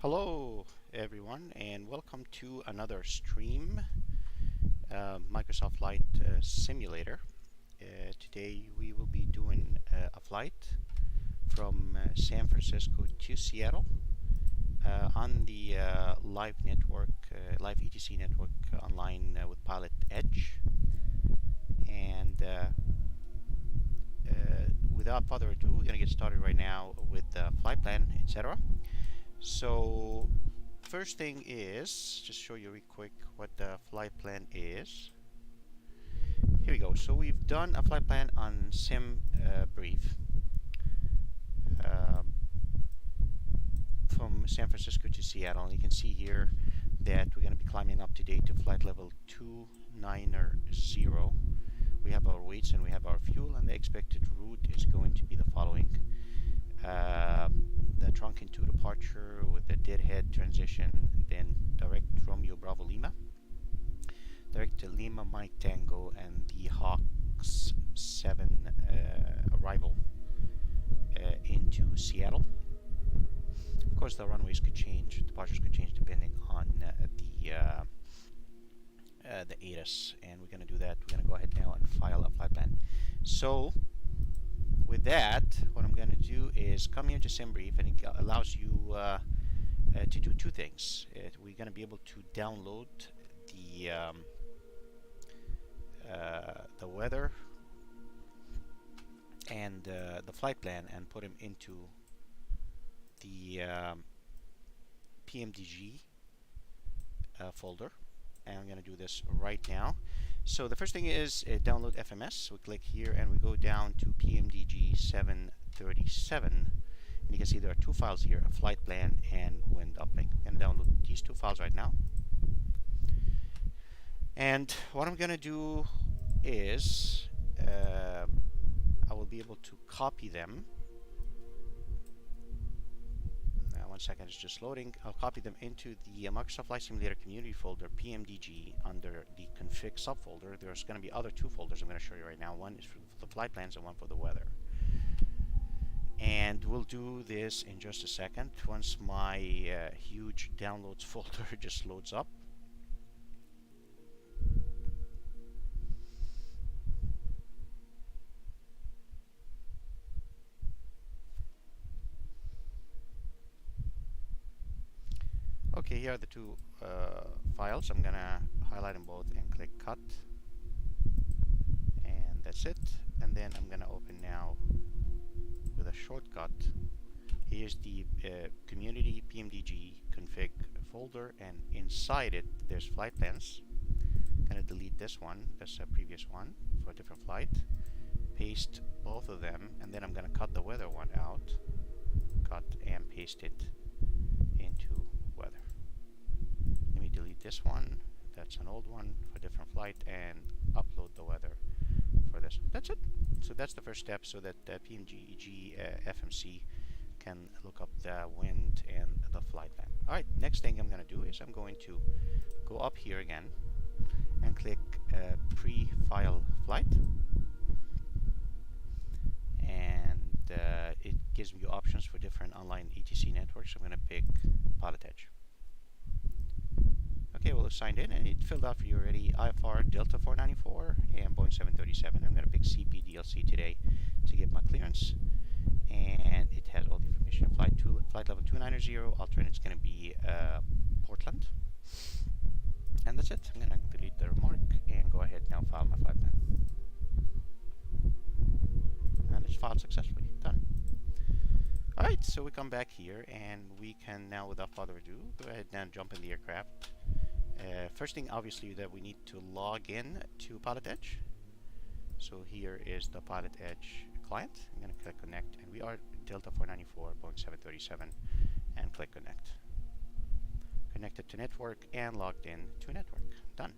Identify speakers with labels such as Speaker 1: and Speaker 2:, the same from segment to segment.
Speaker 1: Hello everyone and welcome to another stream, Microsoft Flight Simulator. Today we will be doing a flight from San Francisco to Seattle on the live network, live ATC network online with PilotEdge. And without further ado, we're going to get started right now with the flight plan, etc. So first thing is, just show you real quick what the flight plan is. Here we go. So we've done a flight plan on SimBrief from San Francisco to Seattle. And you can see here that we're going to be climbing up today to flight level 290. We have our weights and we have our fuel, and the expected route is going to be the following. The trunk into departure with the deadhead transition, then direct Romeo Bravo Lima, direct to Lima Mike Tango, and the Hawks 7 arrival into Seattle. Of course, the runways could change, departures could change depending on the ATC, and we're going to do that. We're going to go ahead now and file a flight plan. So with that, what I'm going to do is come here to SimBrief, and it allows you to do two things. We're going to be able to download the weather and the flight plan and put them into the PMDG folder. And I'm going to do this right now. So the first thing is download FMS. We click here and we go down to PMDG 737. And you can see there are two files here, a flight plan and wind uplink. I'm going to download these two files right now. And what I'm going to do is I will be able to copy them. One second, it's just loading. I'll copy them into the Microsoft Flight Simulator community folder, PMDG, under the config subfolder. There's going to be other two folders I'm going to show you right now. One is for the flight plans and one for the weather. And we'll do this in just a second once my huge downloads folder just loads up. Okay, here are the two files. I'm gonna highlight them both and click cut, and that's it. And then I'm gonna open now with a shortcut. Here's the community PMDG config folder, and inside it there's flight plans. I'm gonna delete this one, that's a previous one for a different flight, paste both of them, and then I'm gonna cut the weather one out, cut and paste it into weather. Let me delete this one, that's an old one for a different flight, and upload the weather for this. That's it. So that's the first step, so that PMDG FMC can look up the wind and the flight plan. Alright, next thing I'm going to do is I'm going to go up here again and click pre-file flight, and it gives me options for different online ATC networks. I'm going to pick PilotEdge. Okay, well, it's signed in and it filled out for you already. IFR Delta 494 and Boeing 737. I'm going to pick CPDLC today to get my clearance, and it has all the information. Flight level 290. Alternate is going to be Portland, and that's it. I'm going to delete the remark and go ahead now file my flight plan. And it's filed successfully. Done. Alright, so we come back here and we can now, without further ado, go ahead and jump in the aircraft. First thing, obviously, that we need to log in to PilotEdge. So here is the PilotEdge client. I'm going to click connect, and we are Delta 494, Boeing 737, and click connect. Connected to network and logged in to network. Done.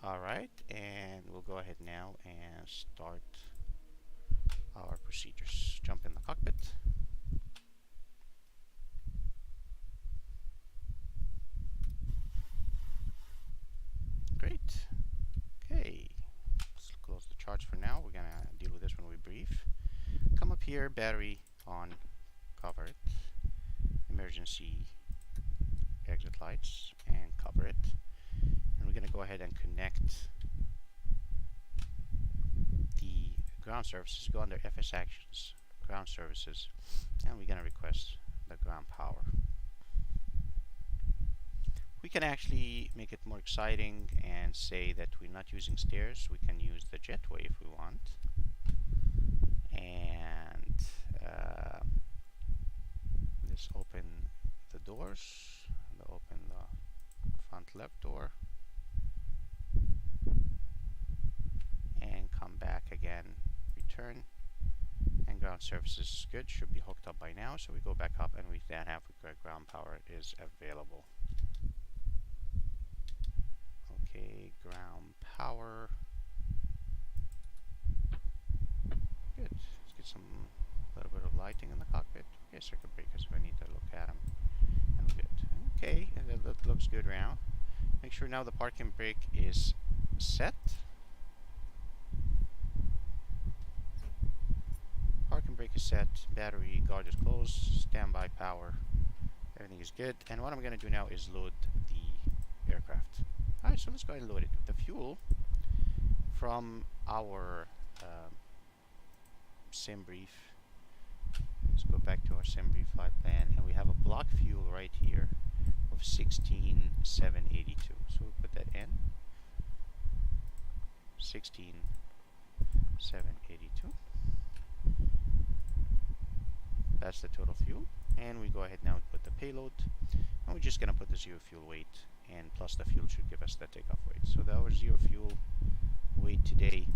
Speaker 1: Alright, and we'll go ahead now and start our procedures. Jump in the cockpit. Great. Okay. Let's close the charts for now. We're going to deal with this when we brief. Come up here, battery on, cover it. emergency exit lights and cover it. And we're going to go ahead and connect the ground services. Go under FS Actions, Ground Services, and we're going to request the ground power. We can actually make it more exciting and say that we're not using stairs. We can use the jetway if we want. And let's open the doors. Open the front left door. And come back again. Return. And ground services is good. Should be hooked up by now. So we go back up and we then have ground power is available. Okay, ground power. Good. Let's get some little bit of lighting in the cockpit. Okay, circuit breakers if I need to look at them. And good. Okay, and that looks good now. Make sure now the parking brake is set. Parking brake is set. Battery guard is closed. Standby power. Everything is good. And what I'm going to do now is load the aircraft. Alright, so let's go ahead and load it. The fuel from our sim brief. Let's go back to our sim brief flight plan, and we have a block fuel right here of 16,782. So we put that in 16,782. That's the total fuel, and we go ahead now and put the payload, and we're just gonna put the zero fuel weight, and plus the fuel should give us the takeoff weight. So our zero fuel weight today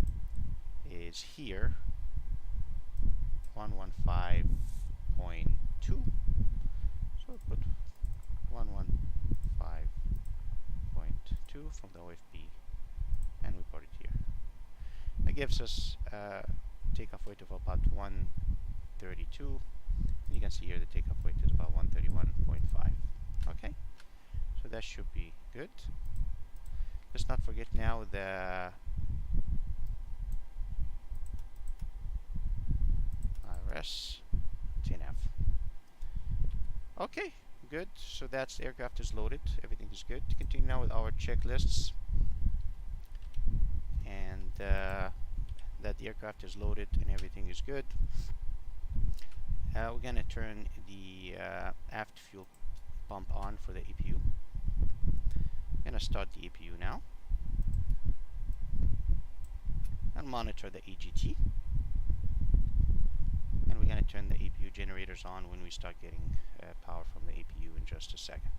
Speaker 1: is here 115.2. So we put 115.2 from the OFB, and we put it here. That gives us a takeoff weight of about 132. You can see here the takeoff weight is about 131.5. Okay, so that should be good. Let's not forget now the IRS TNF. Okay, good. So that's the aircraft is loaded. Everything is good. To continue now with our checklists, and that the aircraft is loaded and everything is good. We're gonna turn the aft fuel pump on for the EPU. Gonna start the EPU now and monitor the AGT. And we're gonna turn the APU generators on when we start getting power from the APU in just a second.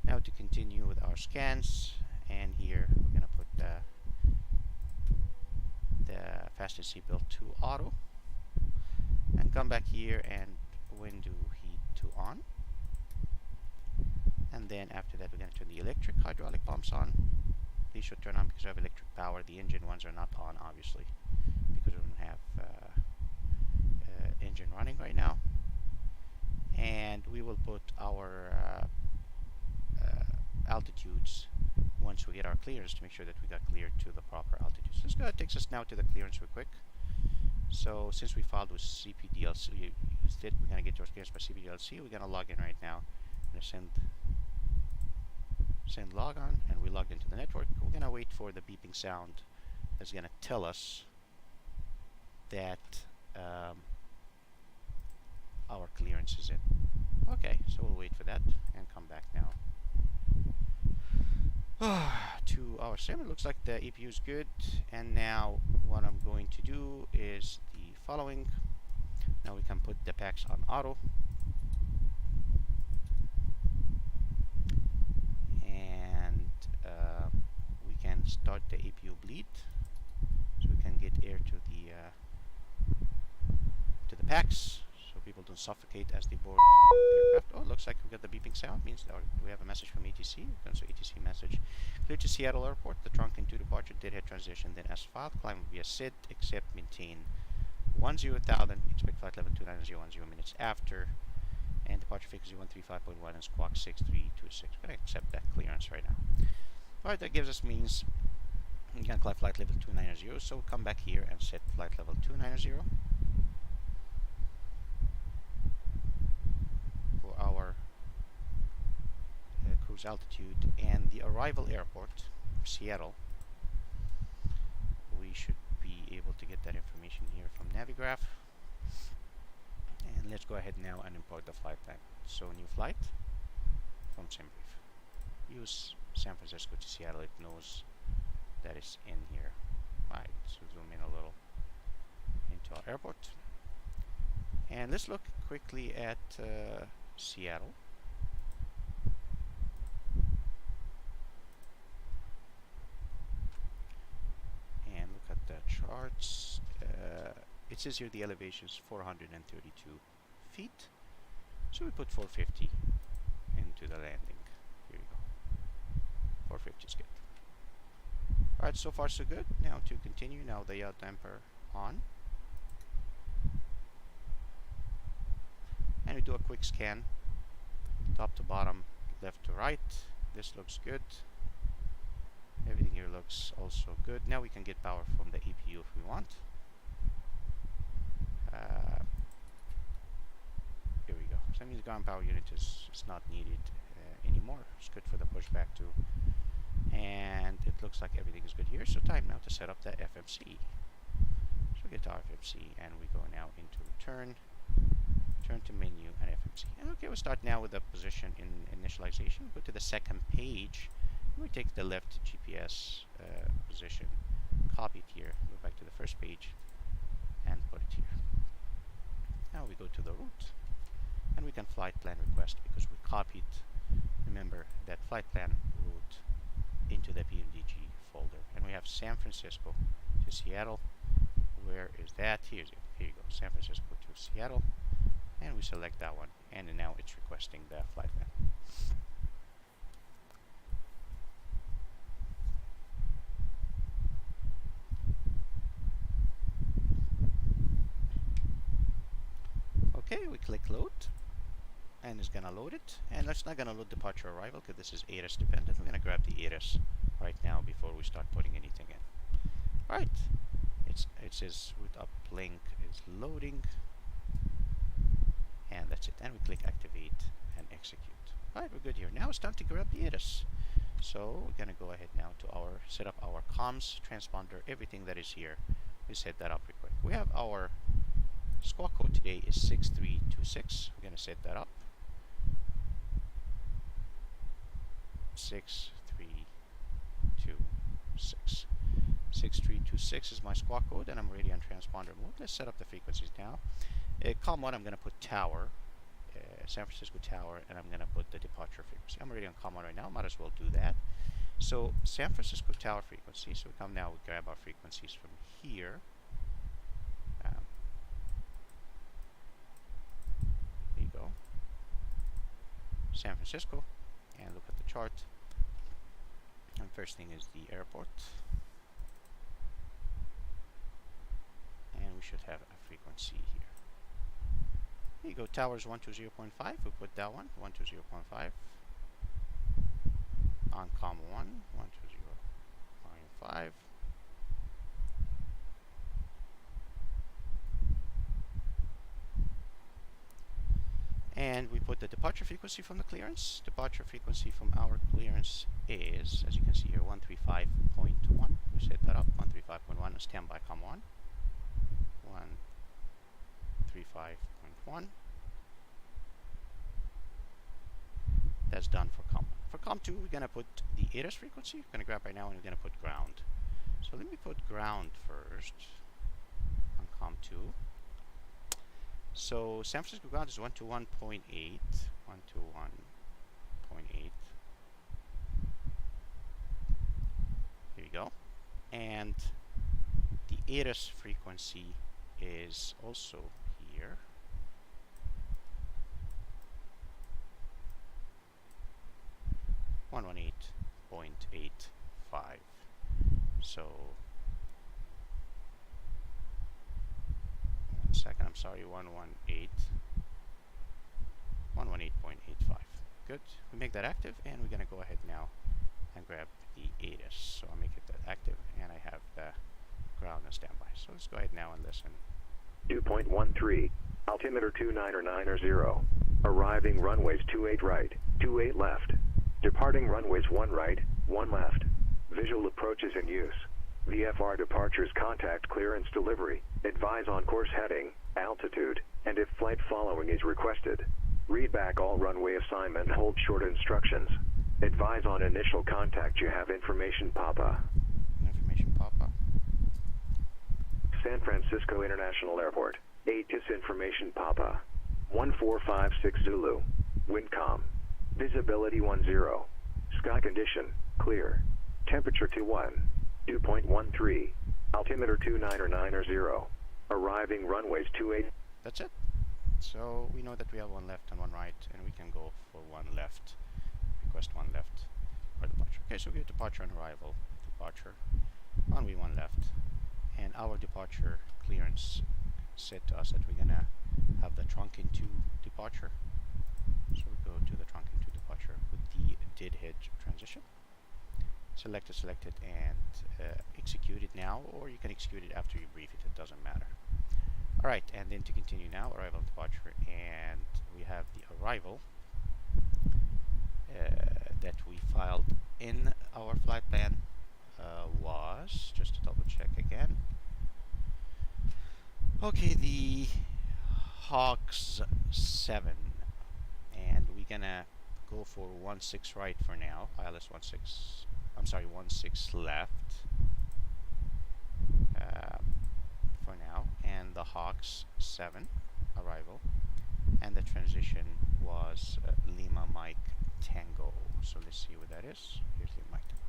Speaker 1: Now to continue with our scans, and here we're gonna put the fasten seatbelt to auto, and come back here and window heat to on. And then after that we're going to turn the electric hydraulic pumps on. These should turn on because we have electric power. The engine ones are not on, obviously, because we don't have engine running right now. And we will put our altitudes once we get our clearance to make sure that we got cleared to the proper altitudes. This guy takes us now to the clearance real quick. So since we filed with CPDLC, instead we're going to get to our clearance by CPDLC. We're going to log in right now. I'm going to send log on, and we logged into the network. We're going to wait for the beeping sound that's going to tell us that our clearance is in. Okay, so we'll wait for that and come back now to our sim. It looks like the EPU is good, and now what I'm going to do is the following. Now we can put the packs on auto, and we can start the APU bleed, so we can get air to the packs, so people don't suffocate as they board the aircraft. Oh, it looks like we got the beeping sound. Means that we have a message from ATC. So ATC message: clear to Seattle Airport. The trunk into departure, deadhead transition, then as filed. Climb via SID, except maintain 10,000. Expect flight level 290 10 minutes after. And departure frequency 135.1 and squawk 6326. We're going to accept that clearance right now. Alright, that gives us means we can climb flight level 290. So we'll come back here and set flight level 290 for our cruise altitude, and the arrival airport, Seattle. We should be able to get that information here from Navigraph. And let's go ahead now and import the flight plan. So new flight from SimBrief. Use San Francisco to Seattle. It knows that it's in here. Right, so zoom in a little into our airport. And let's look quickly at Seattle. And look at the charts. It says here the elevation is 432 feet. So we put 450 into the landing. Here we go. 450 is good. Alright, so far so good. Now to continue, now the yaw damper on. And we do a quick scan, top to bottom, left to right. This looks good. Everything here looks also good. Now we can get power from the EPU if we want. Here we go. So that means the ground power unit is not needed anymore. It's good for the pushback too. And it looks like everything is good here. So time now to set up the FMC. So we get to our FMC and we go now into return. Turn to menu and FMC. And okay, we'll start now with the position in initialization. Go to the second page. We take the left GPS position, copy it here, go back to the first page, and put it here. Now we go to the route, and we can flight plan request because we copied, remember, that flight plan route into the PMDG folder. And we have San Francisco to Seattle. Where is that? Here you go, San Francisco to Seattle. And we select that one, and now it's requesting the flight plan. Okay, we click load, and it's gonna load it. And it's not gonna load departure arrival because this is ATIS dependent. We're gonna grab the ATIS right now before we start putting anything in. Right, it says route uplink is loading. And that's it. And we click activate and execute. Alright, we're good here. Now it's time to grab the ATIS. So we're gonna go ahead now to our set up our comms, transponder, everything that is here. We set that up real quick. We have our squawk code today is 6326. We're gonna set that up. 6326. 6326 is my squawk code, and I'm already on transponder mode. Let's set up the frequencies now. COM 1, I'm going to put tower, San Francisco tower, and I'm going to put the departure frequency. I'm already on COM 1 right now, might as well do that. So San Francisco tower frequency, so we come now, we grab our frequencies from here. There you go. San Francisco, and look at the chart. And first thing is the airport. And we should have a frequency here. Here you go, towers 120.5, we put that one, 120.5. On COM 1, 120.5. And we put the departure frequency from the clearance. Departure frequency from our clearance is, as you can see here, 135.1. We set that up, 135.1, standby COM 1. 135.1. That's done for COM 1. For COM 2, we're going to put the ATIS frequency. We're going to grab right now and we're going to put ground. So let me put ground first on COM 2. So San Francisco ground is 121.8. 121.8. Here we go. And the ATIS frequency is also here. .85. So 1 second, I'm sorry, 118.85. Good. We make that active, and we're going to go ahead now and grab the ATIS. So I'll make it that active, and I have the ground and standby. So let's go ahead now and listen.
Speaker 2: 2.13, altimeter 29 or 9 or 0. Arriving runways 28 right, 28 left. Departing runways 1 right, 1 left. Visual approaches in use. VFR departures, contact clearance, delivery. Advise on course heading, altitude, and if flight following is requested. Read back all runway assignment, hold short instructions. Advise on initial contact, you have information, Papa.
Speaker 1: Information, Papa.
Speaker 2: San Francisco International Airport. ATC information, Papa. 1456 Zulu. Windcom. Visibility 10. Sky condition, clear. Temperature 21. Dew point 13. Altimeter 2990. Arriving runways 28.
Speaker 1: That's it. So we know that we have 1 left and 1 right, and we can go for 1 left. Request 1 left for departure. Okay, so we have departure and arrival. Departure. Runway 1 left. And our departure clearance said to us that we're gonna have the trunk into departure. So we go to the trunk into departure with the deadhead transition. Select it, and execute it now, or you can execute it after you brief it. It doesn't matter. All right, and then to continue now, arrival and departure, and we have the arrival that we filed in our flight plan was, just to double check again. Okay, the Hawks 7, and we're gonna go for 16 right for now. ILS 16 left for now, and the Hawks 7 arrival, and the transition was Lima Mike Tango. So let's see what that is. Here's Lima Mike Tango,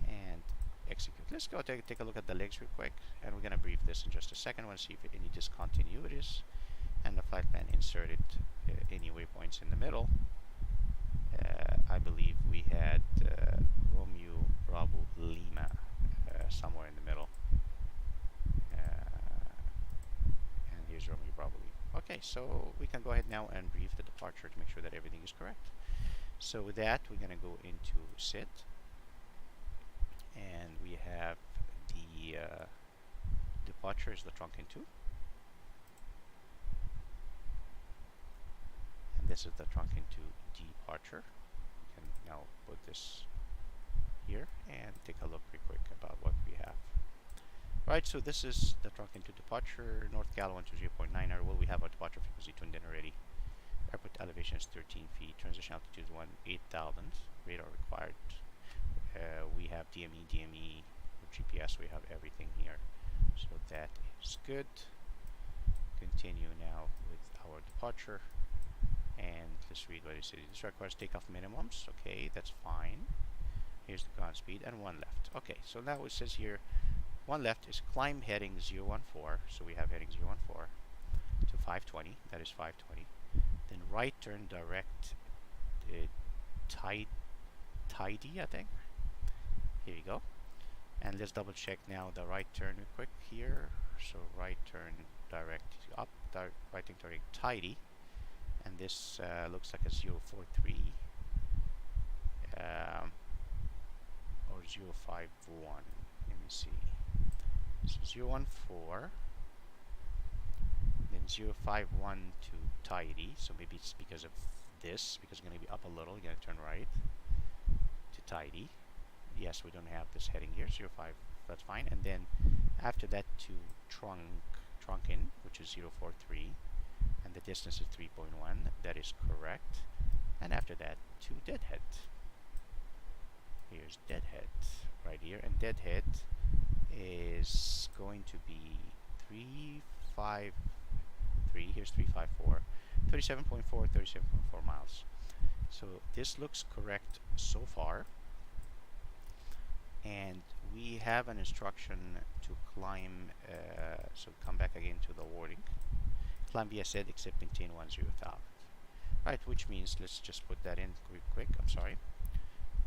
Speaker 1: and execute. Let's go take a look at the legs real quick, and we're gonna brief this in just a second. I want to see if any discontinuities, and the flight plan inserted any waypoints in the middle. I believe we had Romeo Bravo Lima somewhere in the middle, and here's Romeo Bravo Lima. Okay, so we can go ahead now and brief the departure to make sure that everything is correct. So with that, we're going to go into SIT, and we have the departure is the trunk into, and this is the trunk into departure. We can now put this here and take a look real quick about what we have. Right, so this is the trunk into departure, North Gal 120.9. Well, we have our departure frequency tuned in already. Airport elevation is 13 feet, transition altitude is 8,000, radar required. We have DME, GPS, we have everything here. So that is good. Continue now with our departure. And let's read what it says. This requires takeoff minimums. Okay, that's fine. Here's the ground speed and 1 left. Okay, so now it says here 1 left is climb heading 014. So we have heading 014 to 520. That is 520. Then right turn direct tidy, I think. Here you go. And let's double check now the right turn real quick here. So right turn direct up, right turn direct tidy. And this looks like a 043 or 051. Let me see. So 014, then 051 to tidy. So maybe it's because of this, because it's going to be up a little. You're going to turn right to tidy. Yes, we don't have this heading here. 05, that's fine. And then after that to trunkin, which is 043. And the distance is 3.1. That is correct. And after that to deadhead. Here's deadhead right here, and deadhead is going to be 353. Here's 354. 37.4, 37.4 miles. So this looks correct so far. And we have an instruction to climb. So come back again to the wording. Climb BSZ except maintain 10,000. Right, which means let's just put that in quick. I'm sorry.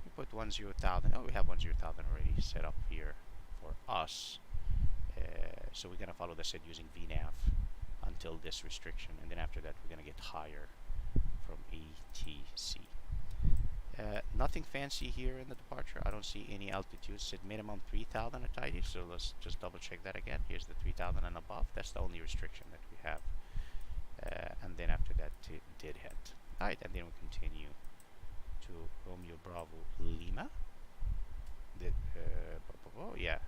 Speaker 1: We put 10,000. Oh, we have 10,000 already set up here for us. So we're gonna follow the set using VNAV until this restriction, and then after that we're gonna get higher from ATC. Nothing fancy here in the departure. I don't see any altitude. Set minimum 3,000 at tidy. So let's just double check that again. Here's the 3,000 and above. That's the only restriction that we have. And then after that, deadhead. Alright, and then we continue to to Romeo Bravo Lima. Yeah,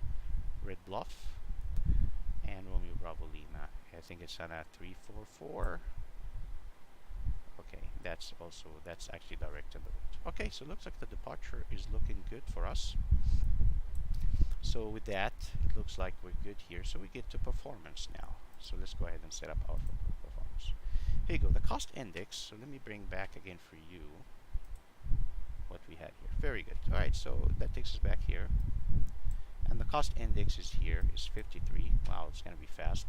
Speaker 1: Red Bluff and Romeo Bravo Lima. I think it's on a 344. Okay, that's actually directed the route. Okay, so it looks like the departure is looking good for us. So with that, it looks like we're good here. So we get to performance now. So let's go ahead and set up our performance. Here you go, the cost index. So let me bring back again for you what we had here. Very good. All right, so that takes us back here. And the cost index is here, is 53. Wow, it's going to be fast.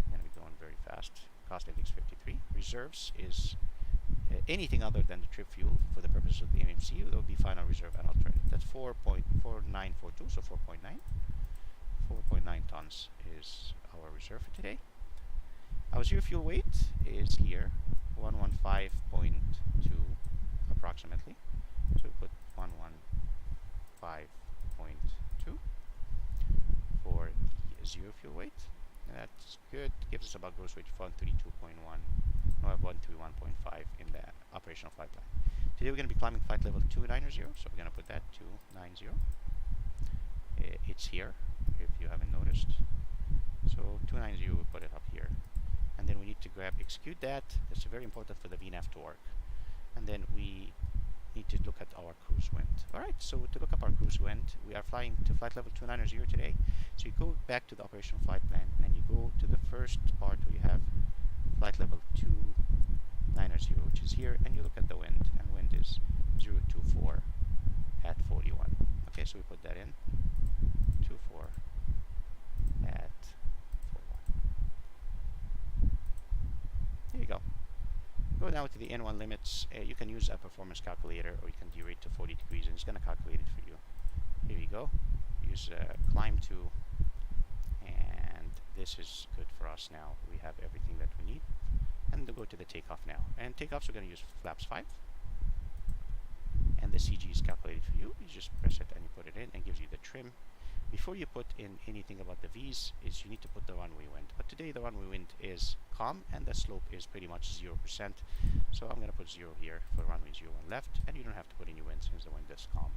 Speaker 1: Going to be going very fast. Cost index 53. Reserves is anything other than the trip fuel for the purposes of the MMC. That would be final reserve and alternate. That's 4.4942, so 4.9. 4.9 tons is our reserve for today. Our zero fuel weight is here, 115.2 approximately. So we put 115.2 for the zero fuel weight. And that's good. Gives us about gross weight of 132.1. No, 131.5 in the operational flight plan. Today we're going to be climbing flight level 290, so we're going to put that 290. It's here, if you haven't noticed. So 290, we'll put it up here. And then we need to execute that. That's very important for the VNAV to work. And then we need to look at our cruise wind. Alright, so to look up our cruise wind, we are flying to flight level 290 today. So you go back to the operational flight plan and you go to the first part where you have flight level 290, which is here, and you look at the wind, and wind is 024 at 41. Okay, so we put that in, 24 at 41. There you go. Go now to the N1 limits. You can use a performance calculator, or you can derate to 40 degrees, and it's going to calculate it for you. Here you go. Use climb to, and this is good for us now. We have everything that we need. And to go to the takeoff now. And takeoffs, we're going to use flaps 5. And the CG is calculated for you. You just press it and you put it in and gives you the trim. Before you put in anything about the V's, is you need to put the runway wind. But today the runway wind is calm and the slope is pretty much 0%. So I'm going to put 0 here for runway 01 left, and you don't have to put any wind since the wind is calm.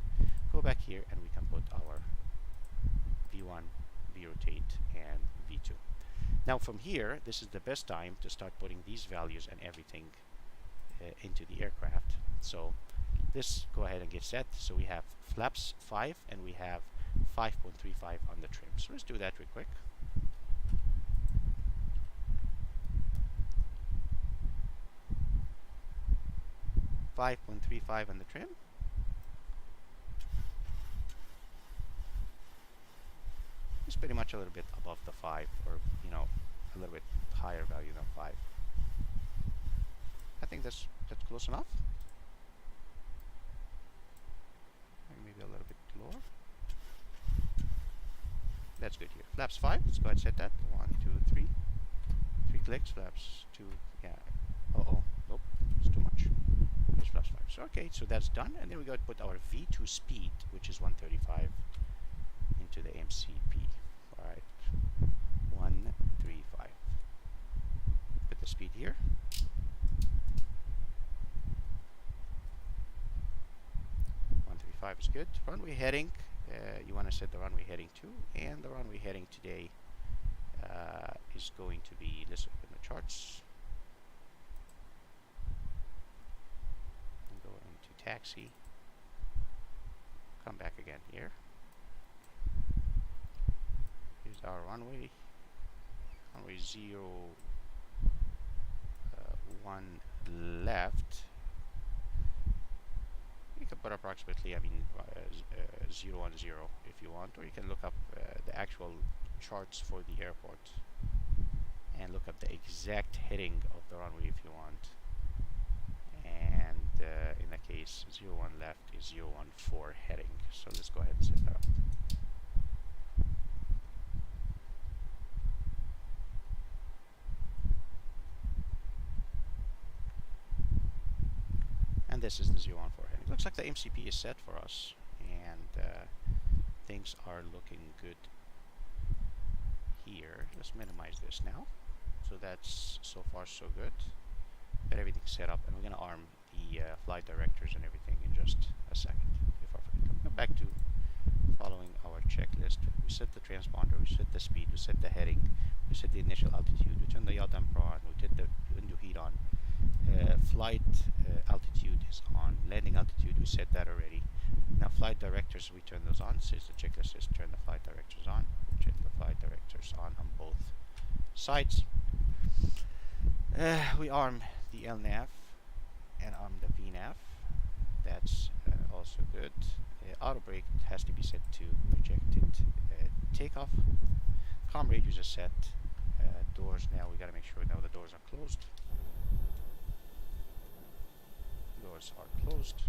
Speaker 1: Go back here and we can put our V1, V rotate, and V2. Now from here, this is the best time to start putting these values and everything into the aircraft. So this, go ahead and get set. So we have flaps 5 and we have 5.35 on the trim. So let's do that real quick. .35 on the trim. It's pretty much a little bit above the 5, or a little bit higher value than 5. I think that's close enough. Maybe a little bit lower. That's good here. Flaps 5. Let's go ahead and set that. 1, 2, 3. 3 clicks. Flaps 2. Yeah. Nope. It's too much. Here's flaps 5. So okay. So that's done. And then we got to put our V2 speed, which is 135, into the MCP. All right. 135. Put the speed here. Is good. Runway heading, you want to set the runway heading to, and the runway heading today is going to be, let's open the charts and go into taxi, come back again here. Here's our runway 01 left. You can put approximately, 010 if you want, or you can look up the actual charts for the airport and look up the exact heading of the runway if you want. And in that case, 01 left is 014 heading. So let's go ahead and set that up. And this is the 014 heading. Looks like the MCP is set for us, and things are looking good here. Let's minimize this now. So that's so far so good. Got everything set up, and we're going to arm the flight directors and everything in just a second. Before I forget, go back to following our checklist. We set the transponder, we set the speed, we set the heading, we set the initial altitude, we turn the yaw damper on, we did the window heat on. Flight altitude is on. Landing altitude, we set that already. Now flight directors, we turn those on. Says the checklist says turn the flight directors on. We turn the flight directors on both sides. We arm the LNAV and arm the VNAV. That's also good. Auto brake has to be set to rejected takeoff. Comm radios are set. Doors now, we gotta make sure now the doors are closed. Doors are closed.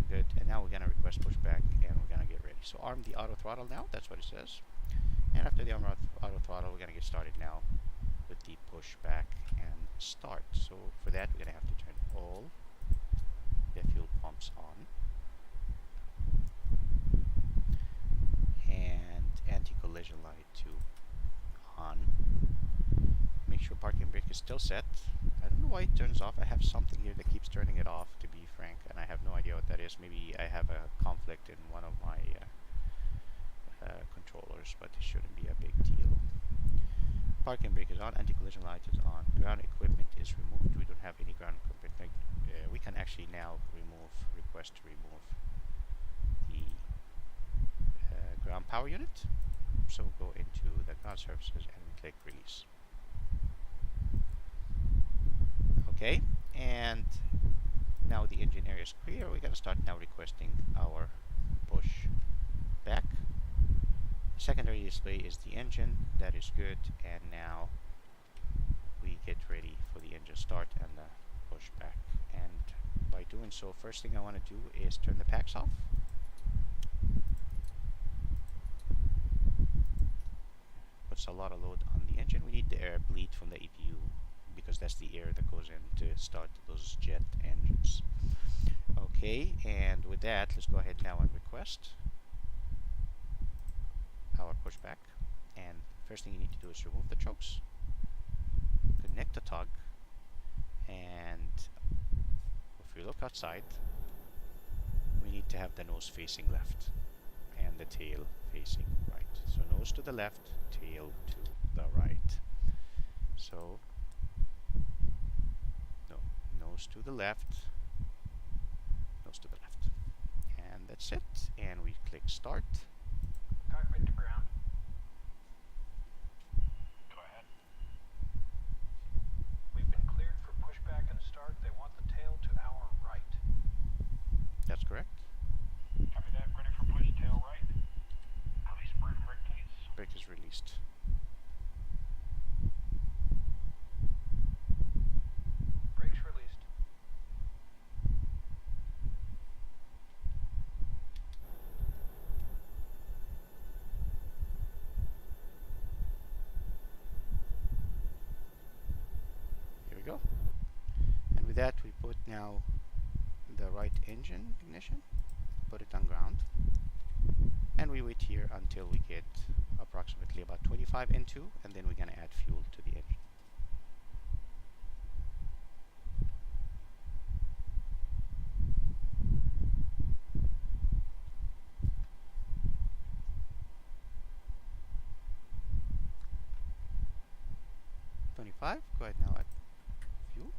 Speaker 1: Good. And now we're gonna request pushback and we're gonna get ready. So arm the auto throttle now, that's what it says. And after the arm auto throttle, we're gonna get started now with the pushback and start. So for that, we're gonna have to turn all the fuel pumps on. And anti-collision light to on. Make sure parking brake is still set. I don't know why it turns off. I have something here that keeps turning it off, to be frank, and I have no idea what that is. Maybe I have a conflict in one of my controllers, but it shouldn't be a big deal. Parking brake is on, anti-collision light is on, ground equipment is removed. We don't have any ground equipment. We can actually now request to remove the ground power unit. So we'll go into the ground services and we click release. Okay, and now the engine area is clear. We're going to start now requesting our push back. Secondary display is the engine. That is good. And now we get ready for the engine start and the push back. And by doing so, first thing I want to do is turn the packs off. Puts a lot of load on the engine. We need the air bleed from the EPU, because that's the air that goes in to start those jet engines. Okay, and with that, let's go ahead now and request our pushback. And first thing you need to do is remove the chokes, connect the tug, and if we look outside, we need to have the nose facing left and the tail facing right. So nose to the left, tail to the right. So nose to the left, nose to the left, and that's it. And we click start.
Speaker 3: Cockpit to ground. Go ahead. We've been cleared for pushback and start. They want the tail to our right.
Speaker 1: That's correct.
Speaker 3: Copy that. Ready for push tail right. Release brake, please.
Speaker 1: Brake is released.
Speaker 3: Brakes released.
Speaker 1: Here we go. And with that, we put now the right engine ignition, put it on ground, and we wait here until we get approximately about 25 N2, and then we're going to add fuel to the engine. Go ahead now, add fuel.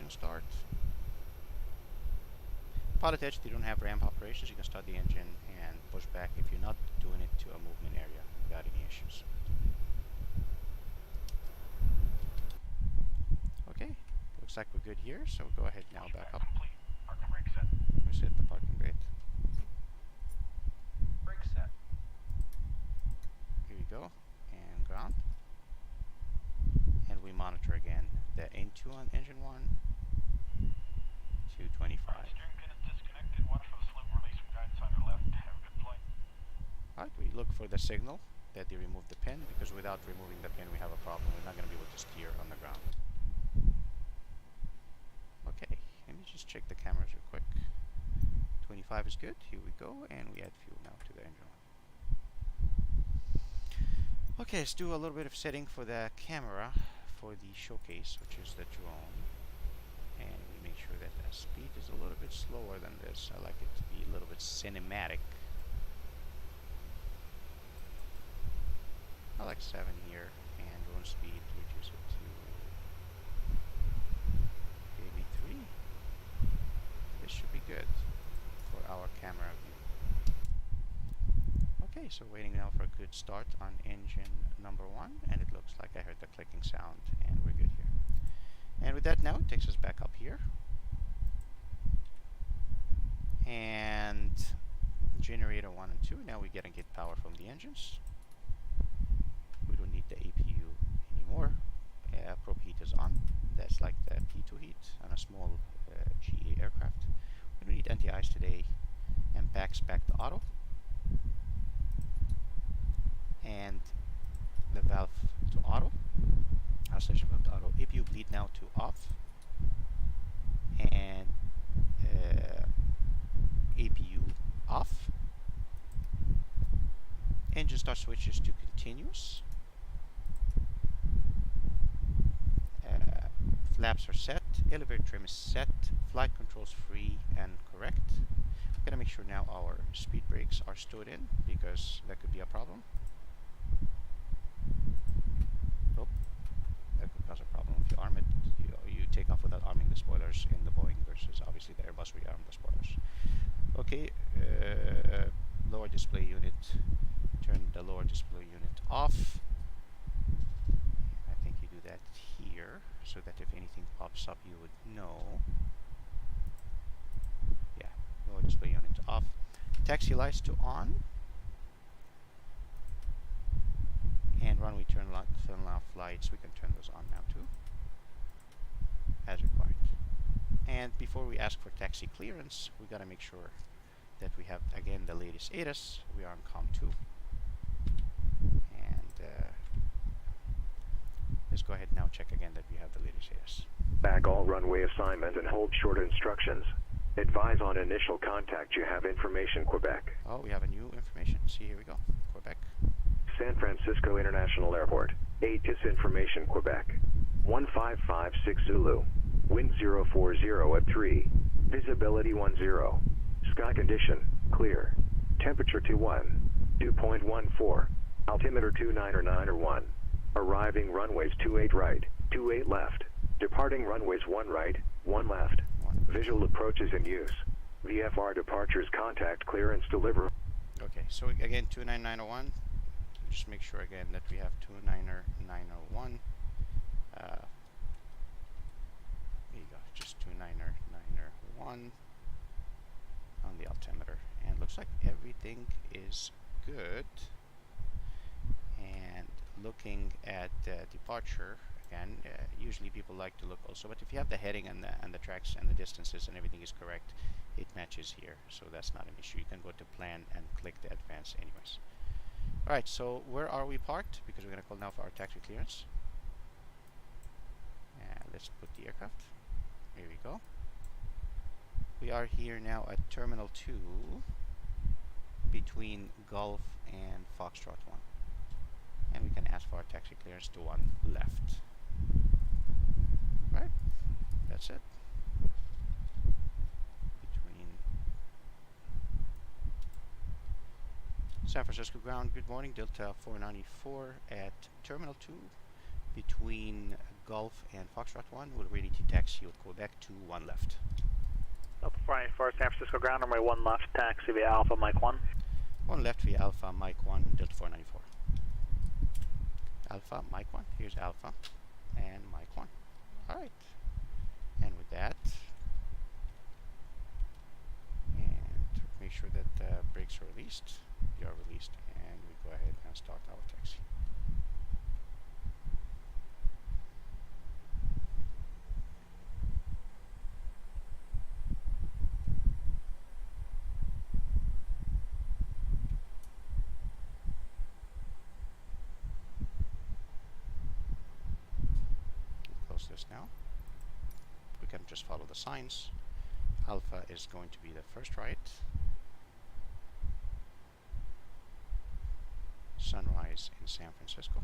Speaker 1: Start. PilotEdge, they don't have ramp operations. You can start the engine and push back if you're not doing it to a movement area without any issues. Okay, looks like we're good here, so we'll go ahead now back up.
Speaker 3: Parking brake set.
Speaker 1: We set the parking brake.
Speaker 3: Brake set.
Speaker 1: Here we go, and ground. And we monitor again the N2 on engine 1, 225.
Speaker 3: Steering pin is disconnected. Watch for the slip. Release some guidance on your left. Have a good flight.
Speaker 1: Alright, we look for the signal that they removed the pin, because without removing the pin we have a problem. We're not going to be able to steer on the ground. Okay, let me just check the cameras real quick. 25 is good. Here we go, and we add fuel now to the engine. Okay, let's do a little bit of setting for the camera for the showcase, which is the drone. And we make sure that the speed is a little bit slower than this. I like it to be a little bit cinematic. I like 7 here, and drone speed, reduce it to maybe 3. This should be good for our camera view. Okay, so waiting now for a good start on engine number 1, and it looks like I heard the clicking sound, and we're good here. And with that now, it takes us back up here. And generator 1 and 2, now we're getting get power from the engines. We don't need the APU anymore. Probe heat is on. That's like the P2 heat on a small GA aircraft. We don't need anti-ice today. And back to auto. And the valve to auto. Oscillation valve to auto. APU bleed now to off. And APU off. Engine start switches to continuous. Flaps are set, elevator trim is set, flight controls free and correct. We're gonna make sure now our speed brakes are stood in, because that could be a problem. Oh, that could cause a problem if you arm it. You take off without arming the spoilers in the Boeing versus obviously the Airbus where you arm the spoilers. Okay, lower display unit, turn the lower display unit off. I think you do that here, so that if anything pops up you would know. Yeah, lower display unit off. Taxi lights to on. And runway turn off lights, we can turn those on now too, as required. And before we ask for taxi clearance, we gotta make sure that we have again the latest ATIS. We are on COM2. And let's go ahead now check again that we have the latest ATIS.
Speaker 2: Back all runway assignment and hold short instructions. Advise on initial contact. You have information, Quebec.
Speaker 1: Oh, we have a new information. See, here we go. Quebec.
Speaker 2: San Francisco International Airport. ATIS information, Quebec. 1556 Zulu. Wind 040 at 3. Visibility 10. Sky condition, clear. Temperature 21. 2.14. Altimeter 299 Arriving runways 28 right, 28 left. Departing runways 1 right, 1 left. Visual approaches in use. VFR departures, contact clearance, deliver.
Speaker 1: Okay, so again 29901. Just make sure again that we have 29901. There you go, just 29901 on the altimeter, and looks like everything is good. And looking at departure again, usually people like to look also, but if you have the heading and the tracks and the distances and everything is correct, it matches here, so that's not an issue. You can go to plan and click the advance anyways. Alright, so where are we parked? Because we're going to call now for our taxi clearance. And let's put the aircraft. Here we go. We are here now at Terminal 2 between Gulf and Foxtrot 1. And we can ask for our taxi clearance to 1 left. Right, that's it. Between San Francisco ground, good morning, Delta 494 at Terminal 2 between Gulf and Foxtrot 1. We're ready to taxi with Quebec to 1 left.
Speaker 4: Delta 494, San Francisco ground, runway 1 left, taxi via Alpha, Mike 1.
Speaker 1: 1 left via Alpha, Mike 1, Delta 494. Alpha, Mike 1, here's Alpha, and Mike 1. Alright, and with that, and make sure that brakes are released, they are released, and we go ahead and start our taxi. close this now. We can just follow the signs. Alpha is going to be the first right. Sunrise in San Francisco.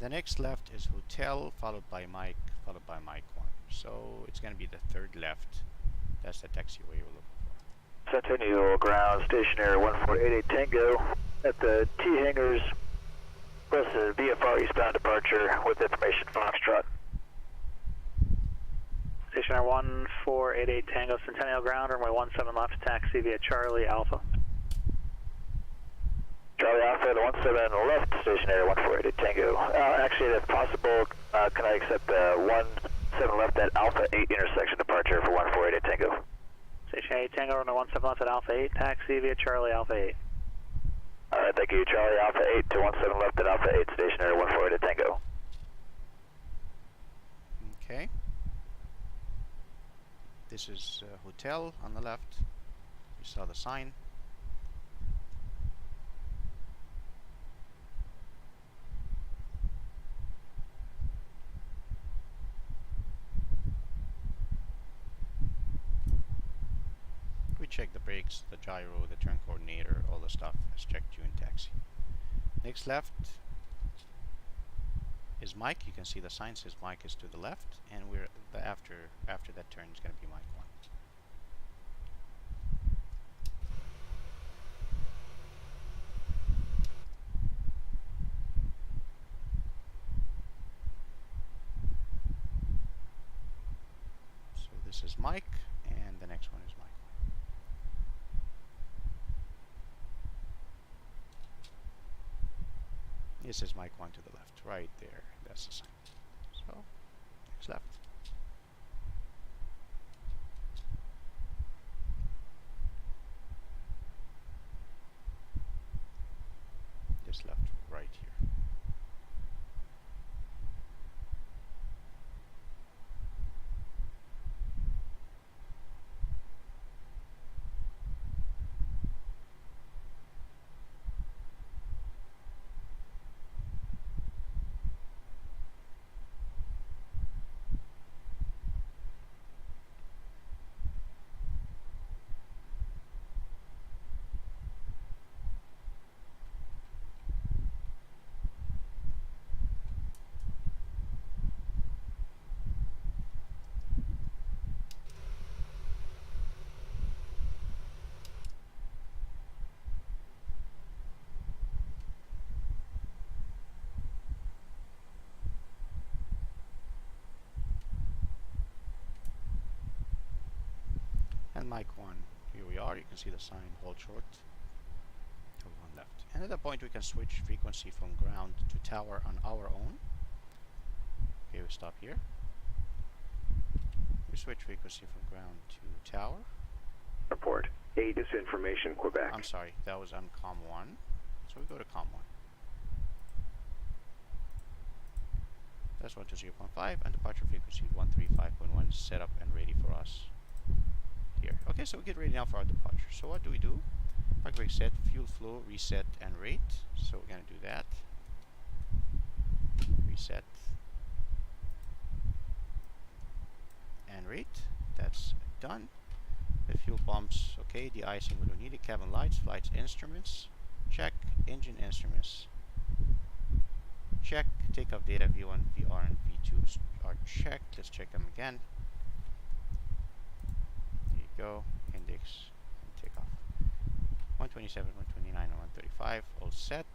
Speaker 1: The next left is Hotel, followed by Mike, followed by Mike 1. So it's going to be the third left. That's the taxiway we're looking for.
Speaker 4: Centennial ground stationary 1488 Tango at the T hangars. Plus the VFR eastbound departure with information Foxtrot. Stationary 1488 Tango Centennial ground, runway 17 left, taxi via Charlie Alpha. Charlie Alpha, the 17 left, stationary 1488 Tango. Actually, if possible, can I accept the 17 left at Alpha 8 intersection departure for 1488 Tango? Stationary 8 Tango, runway 17 left at Alpha 8, taxi via Charlie Alpha 8. Alright, thank you. Charlie Alpha 8 to 17 left at Alpha 8, stationary 1488 Tango.
Speaker 1: Okay. This is Hotel on the left. You saw the sign. We check the brakes, the gyro, the turn coordinator, all the stuff is checked during taxi. Next left is Mike. You can see the sign says Mike is to the left, and we're after that turn is going to be Mike 1. So this is Mike, and the next one is Mike 1. This is Mike 1 to the left, right there. That's the sign. So, next left. Just left, right here. And Mike 1, here we are. You can see the sign, hold short. To one left. And at that point we can switch frequency from ground to tower on our own. Okay, we stop here. We switch frequency from ground to tower.
Speaker 2: Report. A disinformation, Quebec.
Speaker 1: I'm sorry, that was on COM 1. So we go to COM 1. That's 120.5 and departure frequency 135.1 set up and ready for us here. Okay, so we get ready now for our departure. So what do we do? Park brake set, fuel flow, reset, and rate. So we're going to do that. Reset and rate. that's done. The fuel pumps, okay. De-icing, we don't need it. Cabin lights, flights, instruments, check. Engine instruments, check. Takeoff data V1, VR, and V2 are checked. Let's check them again. There you go. Index and takeoff. 127, 129, and 135, all set.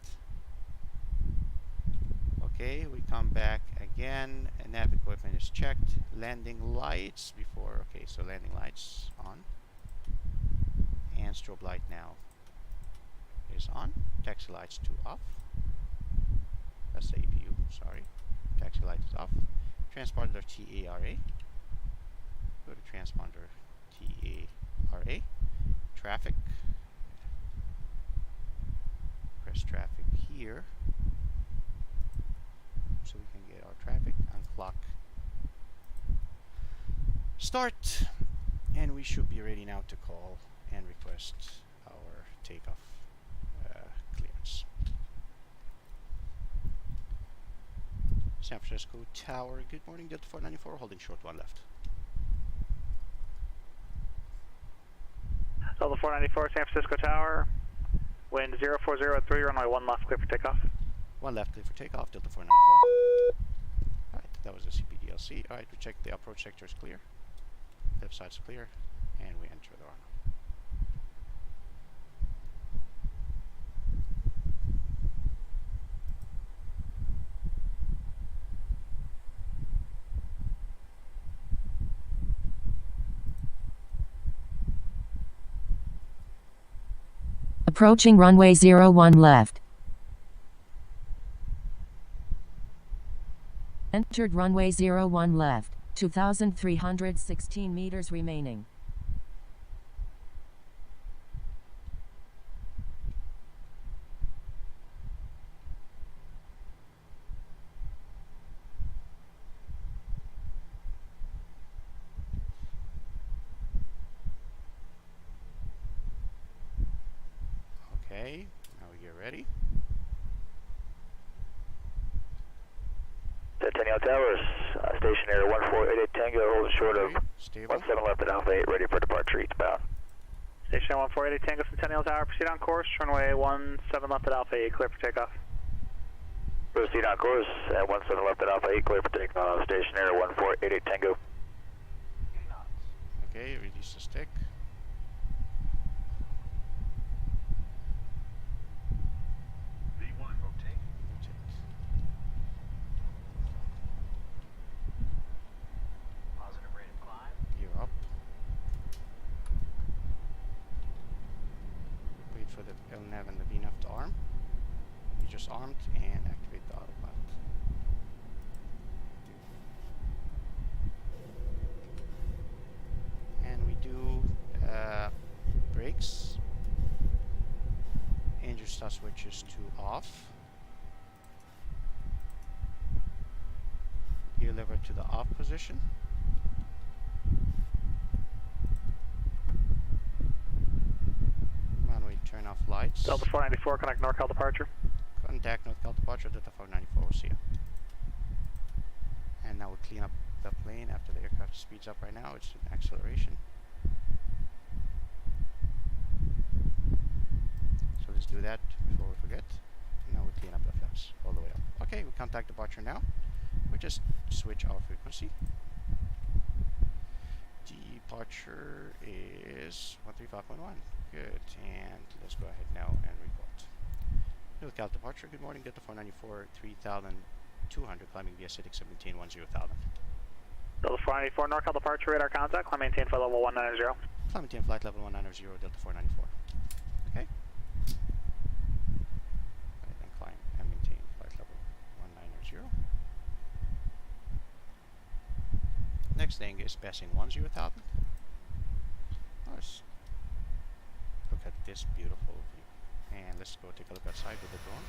Speaker 1: Okay, we come back again. Nav equipment is checked. Landing lights before. Okay, so landing lights on. And strobe light now is on. Taxi lights 2 off. That's the APU, sorry. Taxi light is off. Transponder TARA. Go to transponder TARA. Traffic. Press traffic here. So we can get our traffic on clock. Start. And we should be ready now to call and request our takeoff clearance. San Francisco Tower, good morning, Delta 494, holding short 1 left.
Speaker 4: Delta 494, San Francisco Tower, wind 0403, runway 1 left, clear for takeoff.
Speaker 1: 1 left, clear for takeoff, Delta 494. Alright, that was the CPDLC. Alright, we check the approach sector is clear. Left side's clear, and we enter the runway.
Speaker 5: Approaching runway 01 left. Entered runway 01 left. 2,316 meters remaining.
Speaker 1: Okay, now we get ready.
Speaker 4: Centennial Towers, stationary 1488 Tango, holding short of
Speaker 1: Stable.
Speaker 4: 17 left at Alpha 8, ready for departure eastbound. Stationary 1488 Tango, Centennial Tower, proceed on course, runway 17 left at Alpha 8, clear for takeoff. Proceed on course, at 17 left at Alpha 8, clear for takeoff, stationary 1488 Tango.
Speaker 1: Okay, release the stick.
Speaker 3: V1, rotate. Positive rate of climb.
Speaker 1: Gear up. Wait for the LNAV and the VNAV to arm. We just armed and activate the autopilot. And we do brakes. Engine start switches to off. Gear lever to the off position. Runway turn off lights.
Speaker 4: Delta 494, connect NorCal departure.
Speaker 1: Contact NorCal departure, Delta 494, we'll see you. And now we'll clean up the plane after the aircraft speeds up right now. It's an acceleration. So let's do that before we forget. Now we clean up the flaps all the way up. Okay, we contact departure now. We just switch our frequency. Departure is 135.1. Good, and let's go ahead now and report. NorCal departure, good morning, Delta 494, 3,200, climbing via acidic 17, 10,000.
Speaker 4: Delta 494, NorCal departure, radar contact, climb maintain flight level 190.
Speaker 1: Climb maintain flight level 190, Delta 494. Okay. Right, then climb and maintain flight level 190. Next thing is passing 10,000. Nice. Look at this beautiful view. And let's go take a look outside with the drone.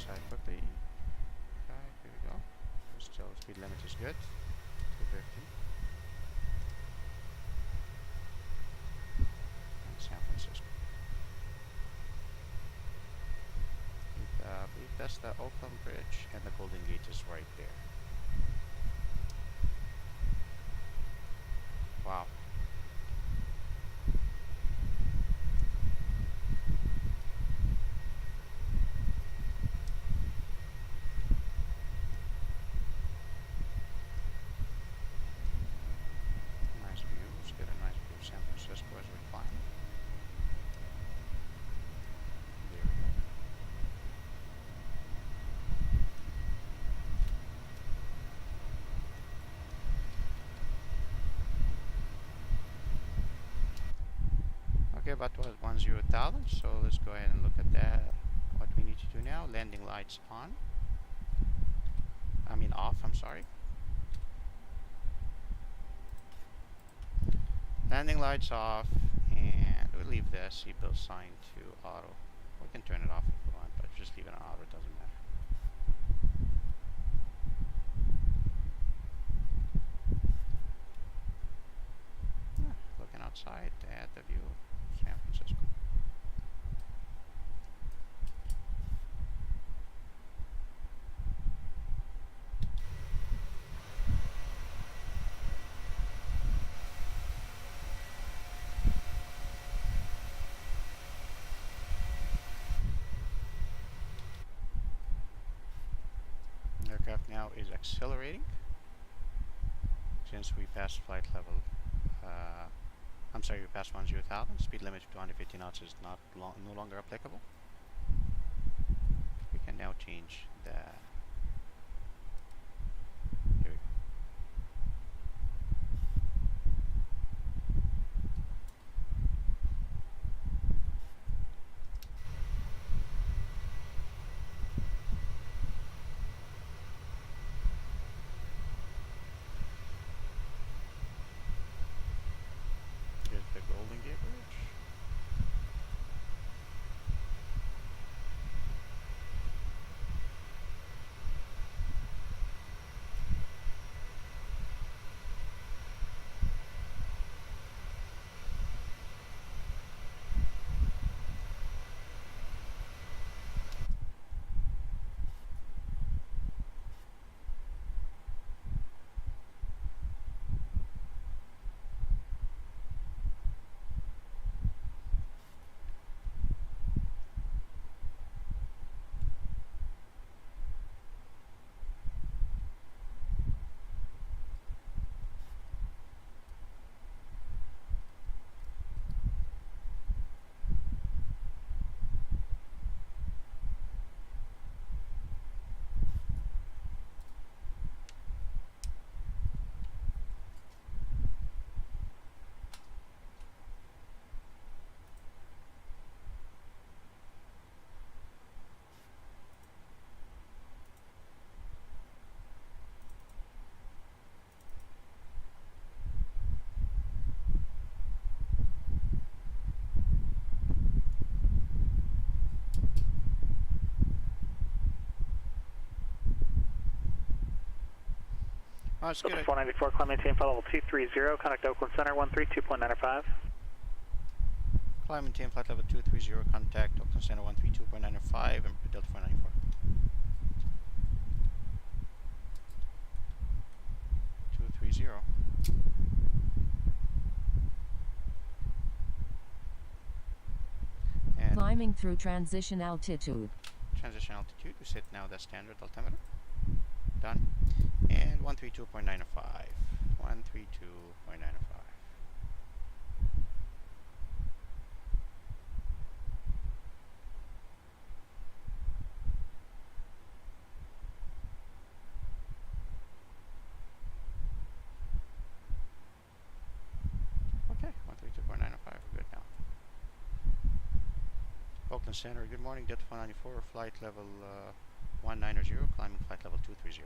Speaker 1: side quickly. Okay, here we go. Still, speed limit is good. 250. And San Francisco. I believe that's the Oakland Bridge, and the Golden Gate is right there. Wow. Nice view. Let's get a nice view of San Francisco as we climb. There we go. Okay, about 10,000, so let's go ahead and look at that. What we need to do now, landing lights on. I mean off, I'm sorry. Landing lights off, and we'll leave the seatbelt sign to auto. We can turn it off if we want, but just leave it on auto, it doesn't matter. Looking outside at the view of San Francisco. The aircraft now is accelerating since we passed flight level. I'm sorry, we passed 10,000. Speed limit of 250 knots is no longer applicable. We can now change the. Here we go. Here's the Golden Gate Bridge. Oh, it's good.
Speaker 4: 494, climb maintain flight level 230, contact Oakland Center 132.95.
Speaker 1: Climb maintain flight level 230, contact Oakland Center 132.95 and Delta 494. 230. And
Speaker 5: Climbing through transition altitude.
Speaker 1: transition altitude, we set now the standard altimeter. Done. And 132.95. 132.95. Okay, 132.95, we're good now. Oakland Center, good morning, Delta 494, flight level 190, climbing flight level 230.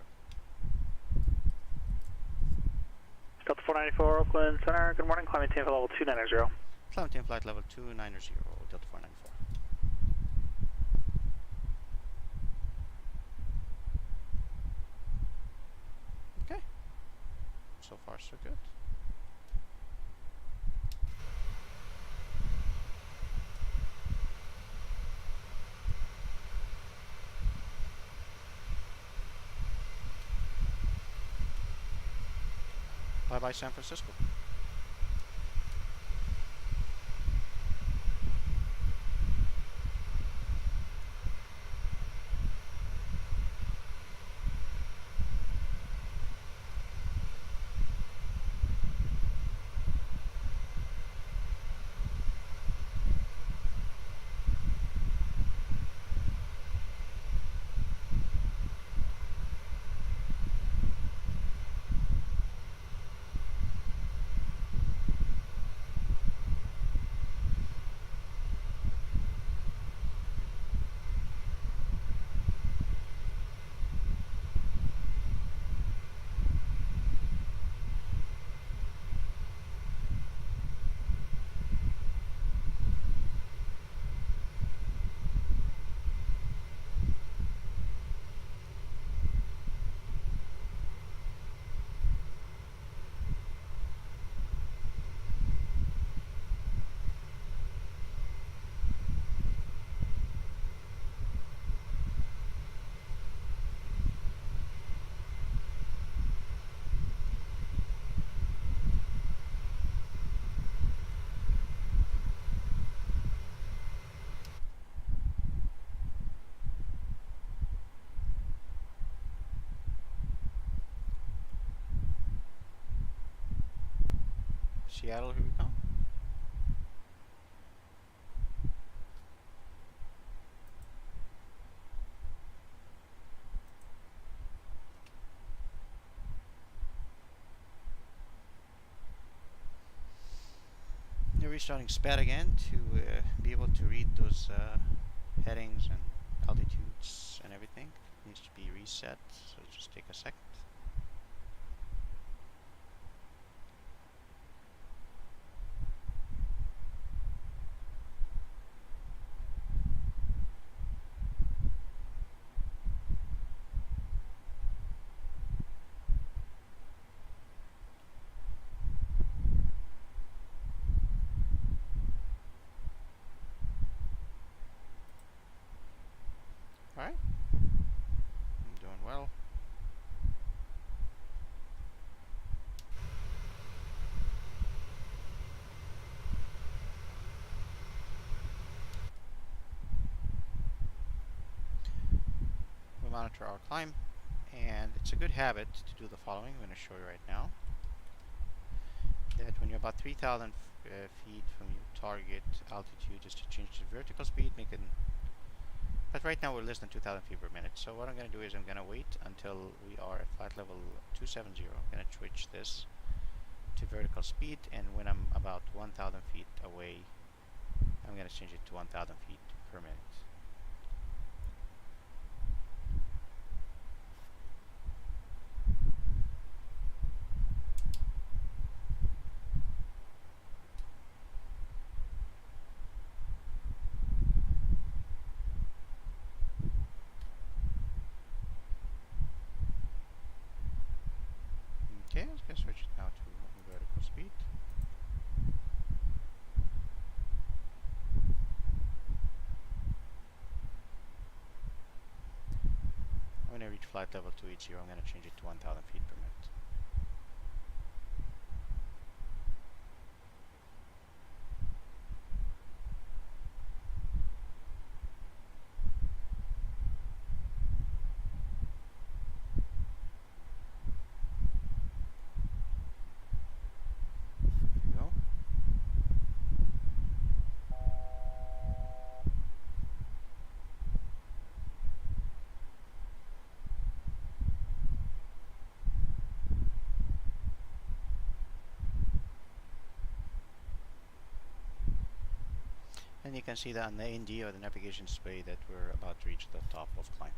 Speaker 4: Delta 494, Oakland Center, good morning, climb maintain flight level 290.
Speaker 1: Climb maintain flight level 290, Delta 494. So far, so good. Bye bye, San Francisco. Seattle, here we go. You're restarting SPAD again to be able to read those headings and altitudes and everything. It needs to be reset, so just take a second. Alright, I'm doing well. We monitor our climb, and it's a good habit to do the following. I'm going to show you right now. That when you're about 3,000 feet from your target altitude, just to change the vertical speed, but right now we're less than 2,000 feet per minute. So what I'm going to do is I'm going to wait until we are at flight level 270. I'm going to switch this to vertical speed, and when I'm about 1,000 feet away, I'm going to change it to 1,000 feet per minute. Okay, let's go switch it now to vertical speed. When I reach flight level 280, I'm going to change it to 1,000 feet per minute. There you go. And you can see that on the ND or the navigation display that we're about to reach the top of climb.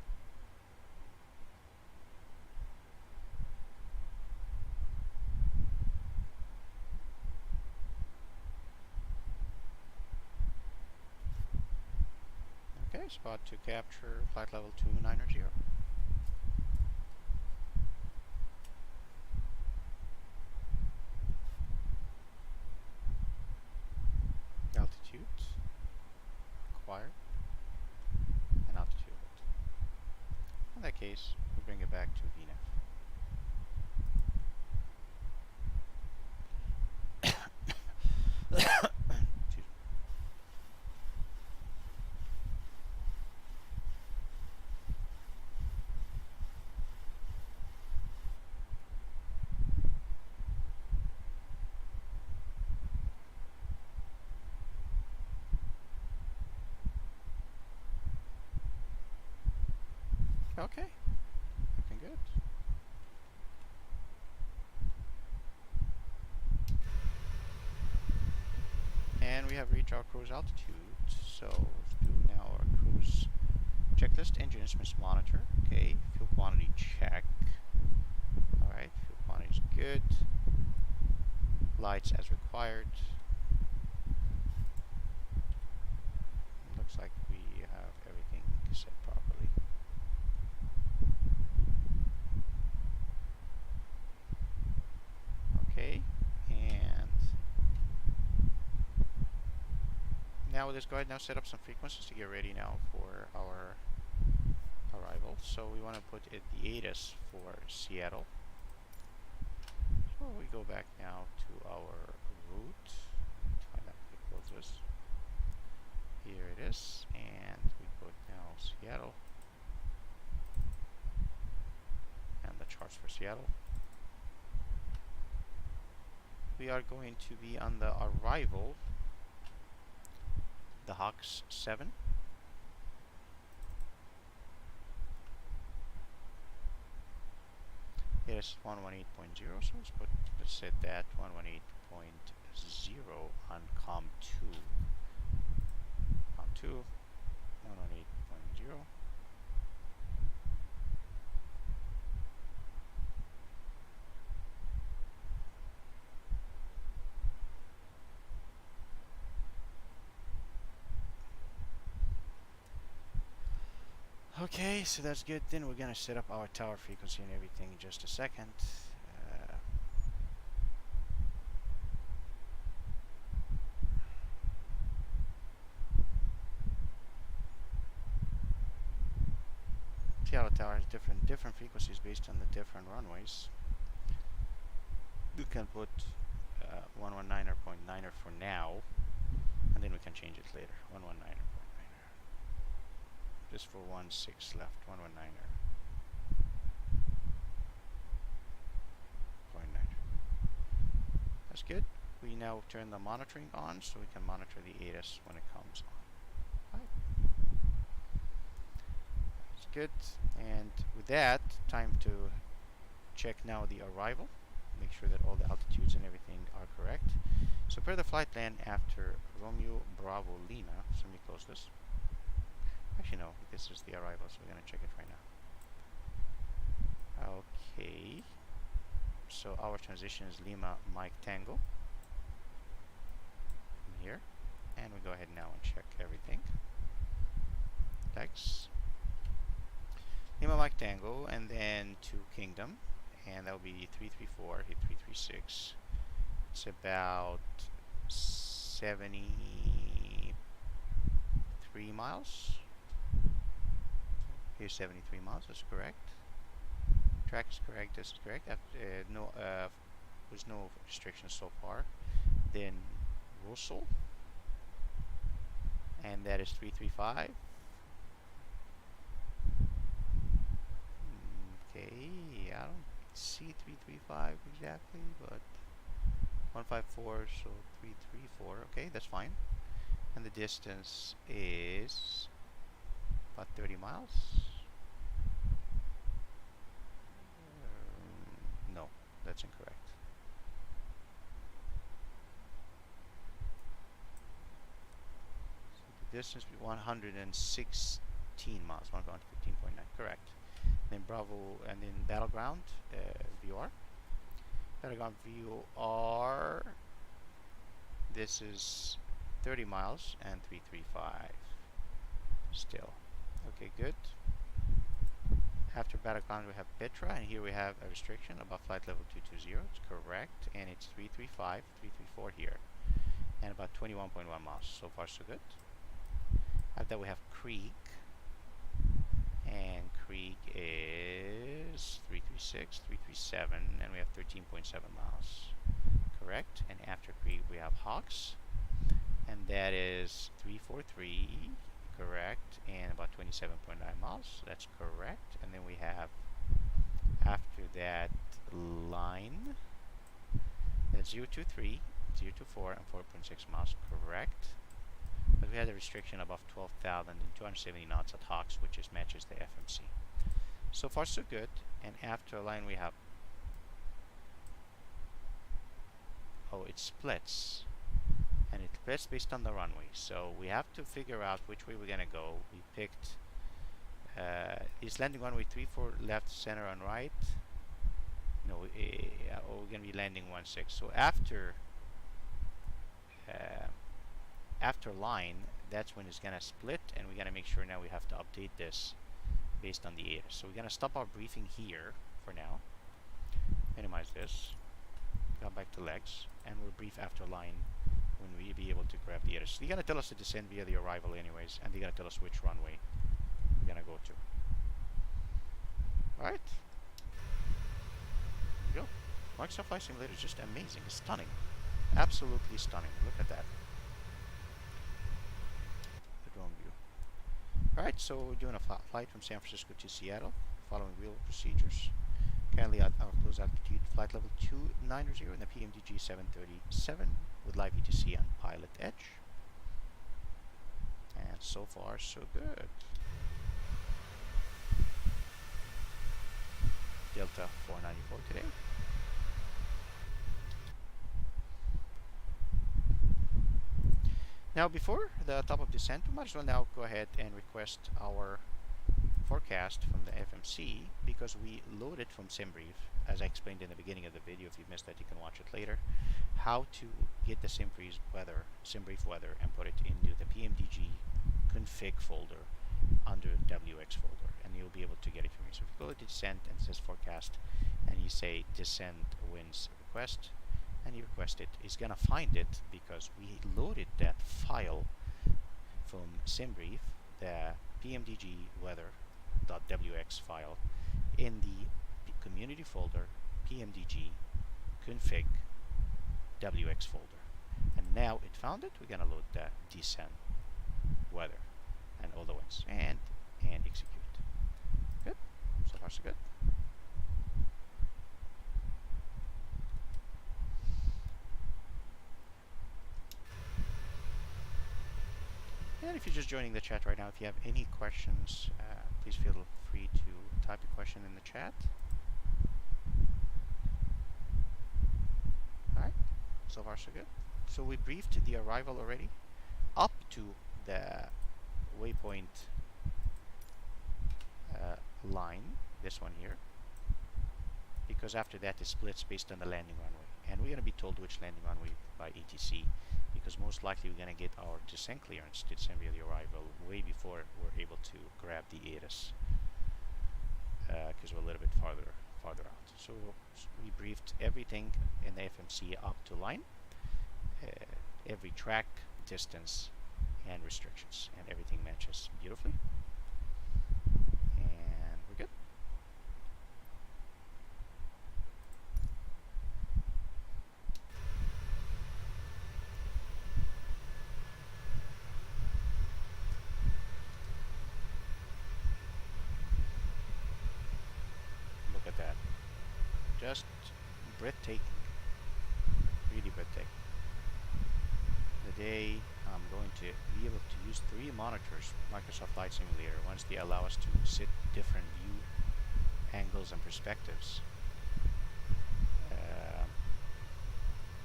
Speaker 1: Okay, spot to capture flight level 290. case, we'll bring it back to VNAV. Excuse me. Okay, looking good. And we have reached our cruise altitude. So let's do now our cruise checklist. Engine instruments monitor. Okay, fuel quantity check. Alright, fuel quantity is good. Lights as required. Looks like we have everything set properly. Okay, and now let's go ahead now set up some frequencies to get ready now for our arrival. So we want to put it the ATC for Seattle. So we go back now to our route. Find out the closest. Here it is, and we put now Seattle and the charts for Seattle. We are going to be on the arrival, the Hawks 7. It is 118.0, so let's set that 118.0 on COM 2. COM 2, 118.0. Okay, so that's good. Then we're gonna set up our tower frequency and everything in just a second. Seattle Tower has different frequencies based on the different runways. You can put 119.9er for now, and then we can change it later. 119.9er. Just for 16 left, 119er. 0.9. That's good. We now turn the monitoring on so we can monitor the ATC when it comes on. Right. That's good. And with that, time to check now the arrival. Make sure that all the altitudes and everything are correct. So per the flight plan after Romeo Bravo Lima, so let me close this. Actually no, this is the arrival, so we're going to check it right now. Okay, so our transition is Lima Mike Tango in here, and we go ahead now and check everything. Thanks. Lima Mike Tango, and then to Kingdom, and that will be 334, hit 336. It's about 73 miles. Here's 73 miles, that's correct. Track is correct, this is correct. After, there's no restrictions so far. Then Russell, and that is 335. Okay, I don't see 335 exactly, but 154, so 334. Okay, that's fine. And the distance is about 30 miles. No, that's incorrect. So the distance will be 116 miles, 115.9, correct. Then Bravo, and then Battleground VR. Battleground VR, this is 30 miles and 335 still. Okay, good. After Battleground we have Petra, and here we have a restriction above flight level 220. It's correct, and it's 335, 334 here, and about 21.1 miles. So far so good. After that we have Creek, And Krieg is 336, 337, and we have 13.7 miles. Correct. And after Krieg we have Hawks, and that is 343. Correct. And about 27.9 miles. So that's correct. And then we have after that line, that's 023, 024, and 4.6 miles. Correct. But we had a restriction above 12,270 knots at Hawks, which is matches the FMC. So far so good. And after line we have, oh, it splits, and it splits based on the runway. So we have to figure out which way we're gonna go. We picked is landing runway 34 left, center, and right. No, we're gonna be landing 16. So after line, that's when it's gonna split, and we gotta make sure now we have to update this based on the ATC. So we're gonna stop our briefing here for now. Minimize this. Come back to legs, and we'll brief after line when we be able to grab the ATC. So they're gonna tell us to descend via the arrival anyways, and they're gonna tell us which runway we're gonna go to. All right. There you go. Microsoft Flight Simulator is just amazing. It's stunning. Absolutely stunning. Look at that. The drone view. Alright, so we're doing a flight from San Francisco to Seattle, following wheel procedures. Currently at our close altitude, flight level 290 in the PMDG 737 with live ATC on PilotEdge. And so far, so good. Delta 494 today. Now, before the top of descent, we might as well now go ahead and request our forecast from the FMC, because we load it from SimBrief, as I explained in the beginning of the video. If you missed that, you can watch it later. How to get the SimBrief weather and put it into the PMDG config folder under WX folder, and you'll be able to get it from here. So if you go to descent and it says forecast, and you say descent winds request, and you request it, it's gonna find it because we loaded that file from SimBrief, the PMDG weather.wx file, in the community folder PMDG config WX folder. And now it found it, we're gonna load the descent weather and all the winds and execute. Good. So far so good. And if you're just joining the chat right now, if you have any questions, please feel free to type your question in the chat. Alright, so far so good. So we briefed the arrival already up to the waypoint line, this one here, because after that it splits based on the landing runway, and we're going to be told which landing runway by ATC, because most likely we're going to get our descent clearance to descend via the arrival way before we're able to grab the ATC, because we're a little bit farther out. So we briefed everything in the FMC up to line, every track, distance, and restrictions, and everything matches beautifully. And we're good. Look at that. Just breathtaking. Really breathtaking. Today I'm going to be able to use 3 monitors, Microsoft Flight Simulator, once they allow us to sit different view angles and perspectives.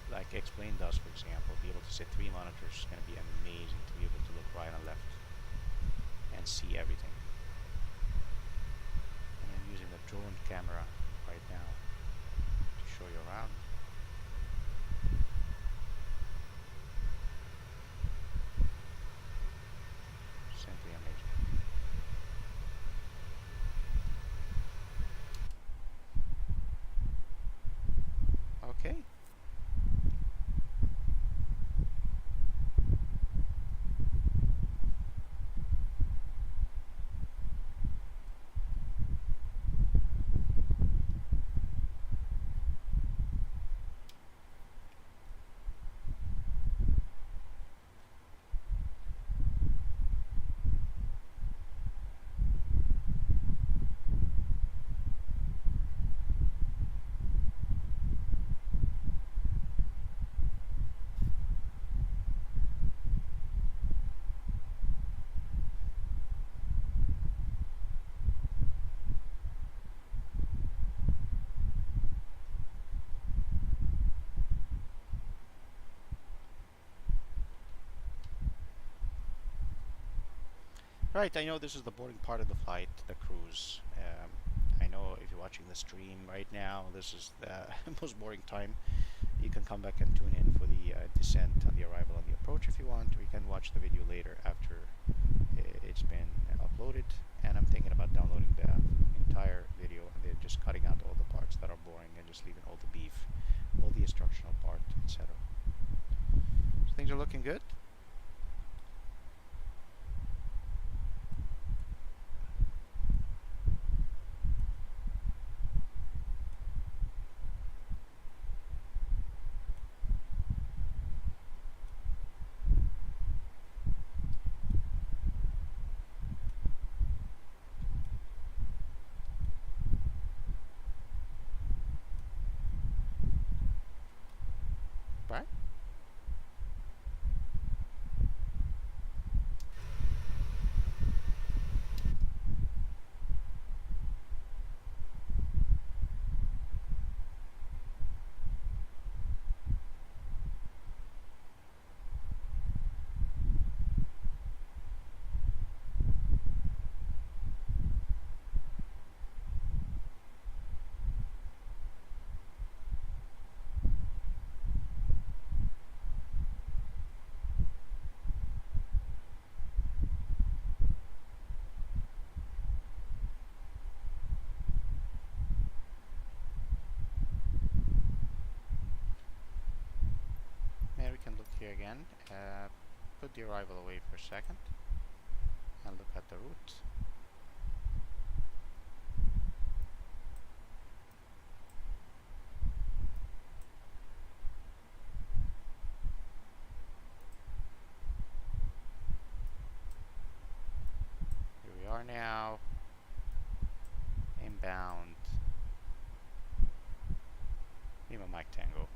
Speaker 1: Like Explain does, for example, be able to sit 3 monitors is going to be amazing to be able to look right and left and see everything. And I'm using the drone camera right now to show you around. Simply amazing. Okay. Right, I know this is the boring part of the flight, the cruise. I know if you're watching the stream right now, this is the most boring time. You can come back and tune in for the descent and the arrival and the approach if you want, or you can watch the video later after it's been uploaded. And I'm thinking about downloading the entire video and then just cutting out all the parts that are boring and just leaving all the beef, all the instructional part, etc. So things are looking good. Right? And we can look here again. Put the arrival away for a second and look at the route. Here we are now, inbound Lima Mike Tango,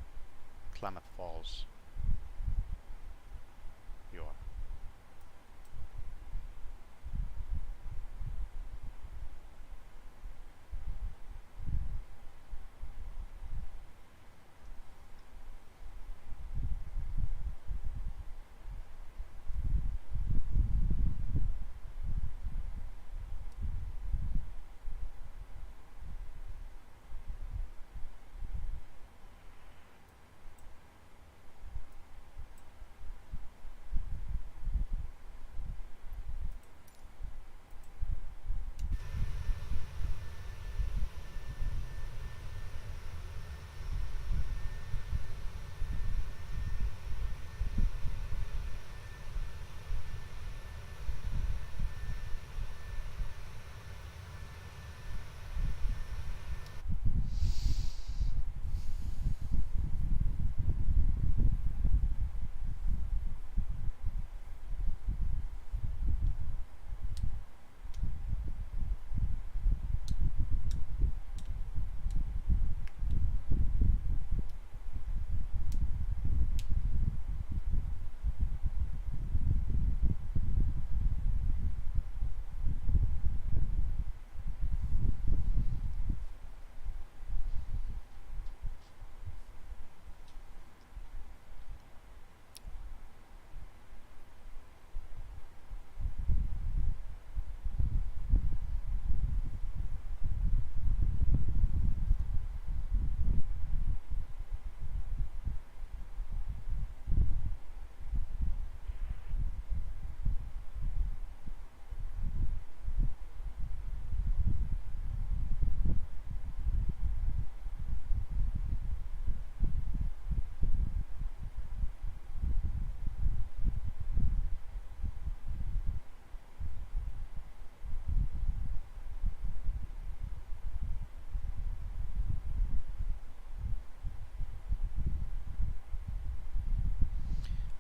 Speaker 1: Klamath Falls. You are.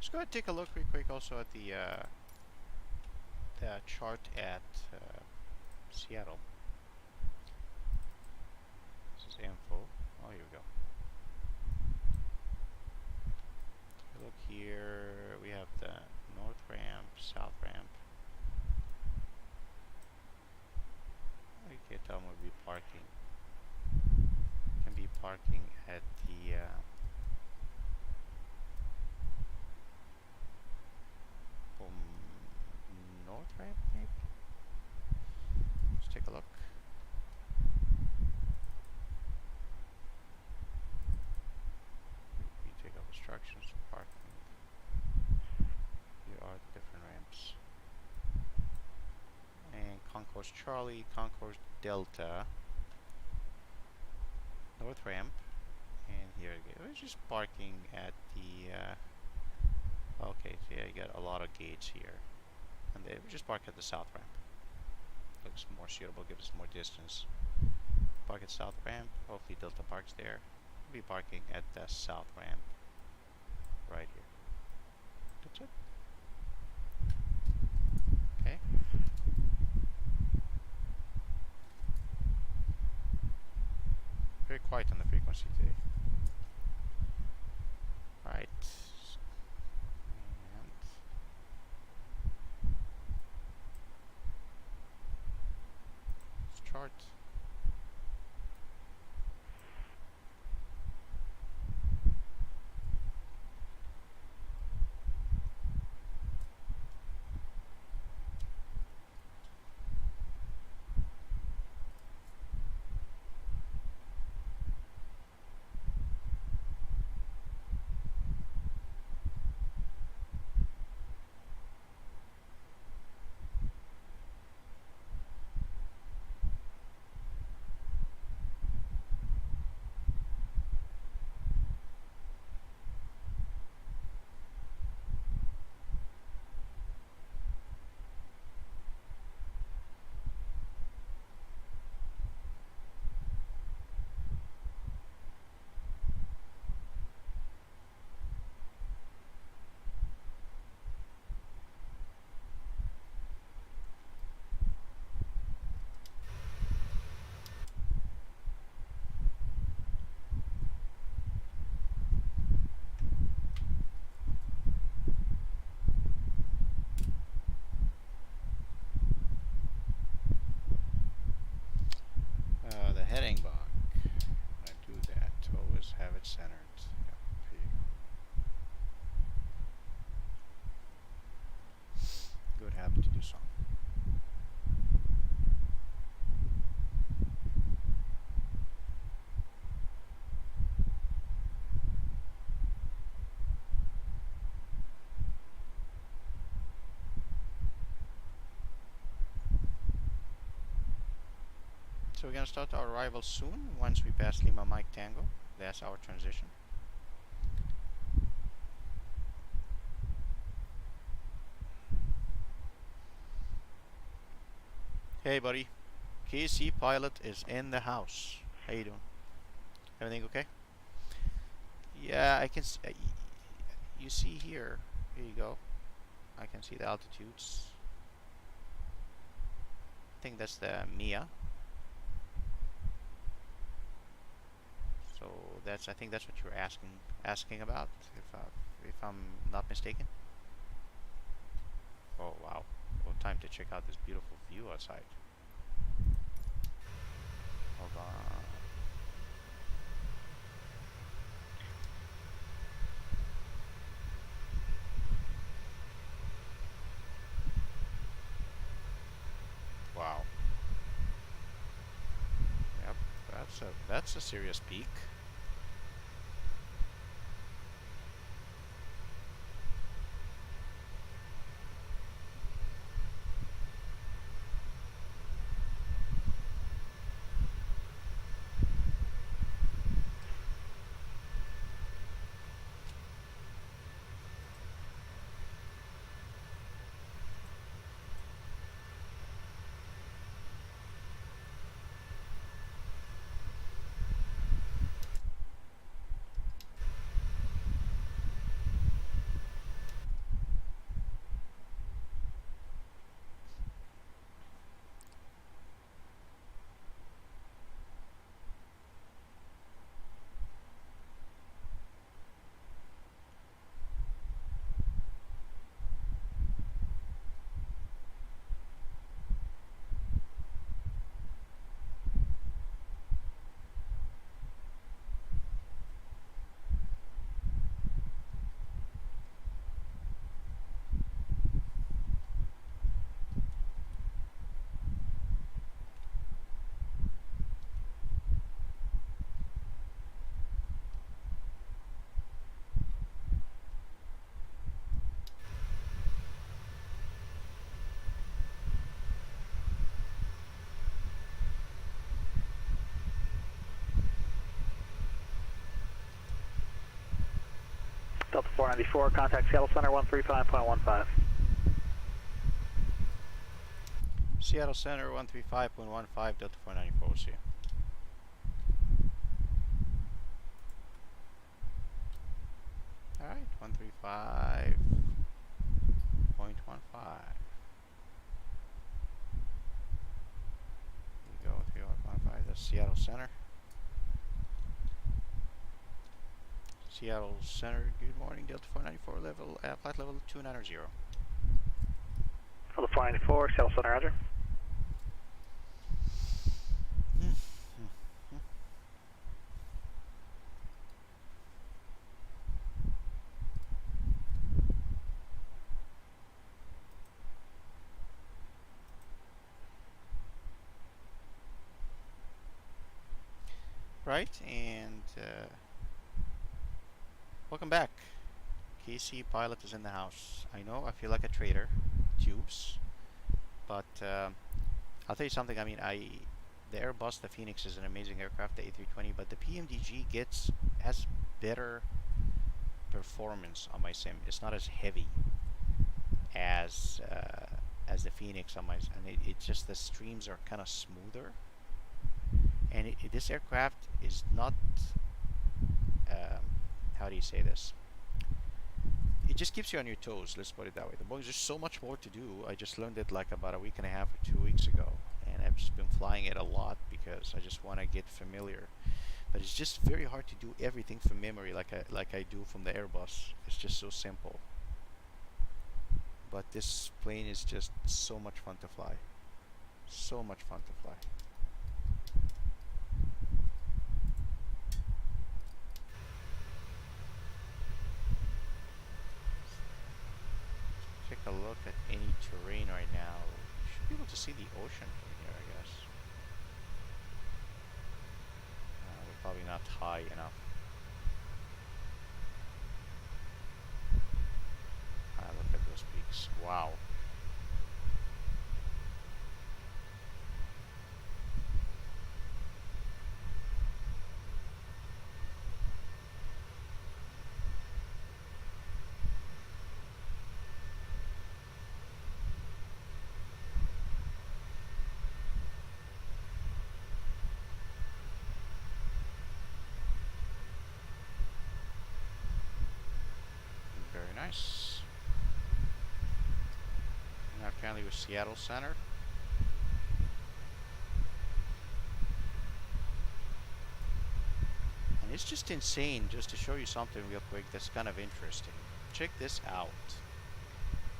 Speaker 1: Let's go ahead and take a look real quick also at the chart at Seattle. This is info. Oh, here we go. Look here, we have the north ramp, south ramp. You can tell we'll be parking. Can be parking at the north ramp, maybe. take a look. We take up obstructions, parking. Here are the different ramps. And Concourse Charlie, Concourse Delta, North Ramp, and here again. We're just parking at the. Okay, so yeah, you got a lot of gates here, and they we just park at the South Ramp. Looks more suitable, gives us more distance. Park at South Ramp. Hopefully Delta parks there. We'll be parking at the South Ramp right here. That's it. Okay. Very quiet on the frequency today. Right. And let's chart. The heading block. When I do that, always have it centered. Yep, here you go. Good habit to do so. So we're gonna start our arrival soon. Once we pass Lima Mike Tango, that's our transition. Hey, buddy. KC Pilot is in the house. How you doing? Everything okay? Yeah, I can. You see here. Here you go. I can see the altitudes. I think that's the Mia. So that's. I think that's what you're asking about. If I'm not mistaken. Oh wow! Well, time to check out this beautiful view outside. Hold on. Wow. Yep, that's a serious peak.
Speaker 4: Delta 494, contact Seattle Center 135.15.
Speaker 1: Seattle Center 135.15, Delta 494, we'll see you. Alright, 135.15. Here we go, 3.15, that's Seattle Center. Seattle Center, good morning, Delta 494, level, flight level 290.
Speaker 4: Delta 494, Seattle Center, roger.
Speaker 1: Right, and welcome back. KC Pilot is in the house. I know I feel like a traitor, tubes, but I'll tell you something. I mean, the Airbus, the Phoenix, is an amazing aircraft, the A320, but the PMDG has better performance on my sim. It's not as heavy as the Phoenix on my, and it just, the streams are kind of smoother. And this aircraft is not, how do you say this? It just keeps you on your toes, let's put it that way. The Boeing's just so much more to do. I just learned it like about a week and a half or 2 weeks ago. And I've just been flying it a lot because I just want to get familiar. But it's just very hard to do everything from memory like I do from the Airbus. It's just so simple. But this plane is just so much fun to fly. So much fun to fly. Take a look at any terrain right now. You should be able to see the ocean from here, I guess. We're probably not high enough. Look at those peaks. Wow. Very nice. Now currently with Seattle Center. And it's just insane, just to show you something real quick that's kind of interesting. Check this out.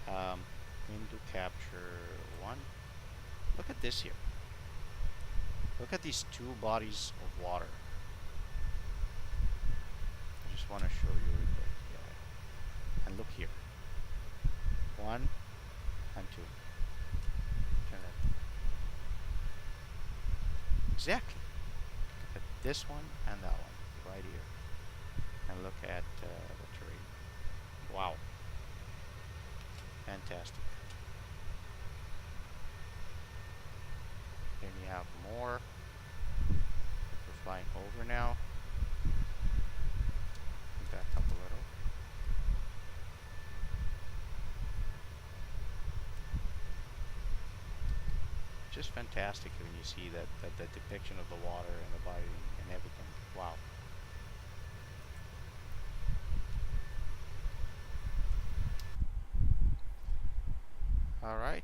Speaker 1: Window capture 1. Look at this here. Look at these two bodies of water. I just want to show you real quick. And look here. 1 and 2. Turn that. Exactly. Look at this one and that one right here. And look at the terrain. Wow. Fantastic. Then you have more. We're flying over now. Back up a little. Just fantastic when you see that depiction of the water and the body and everything. Wow. Alright,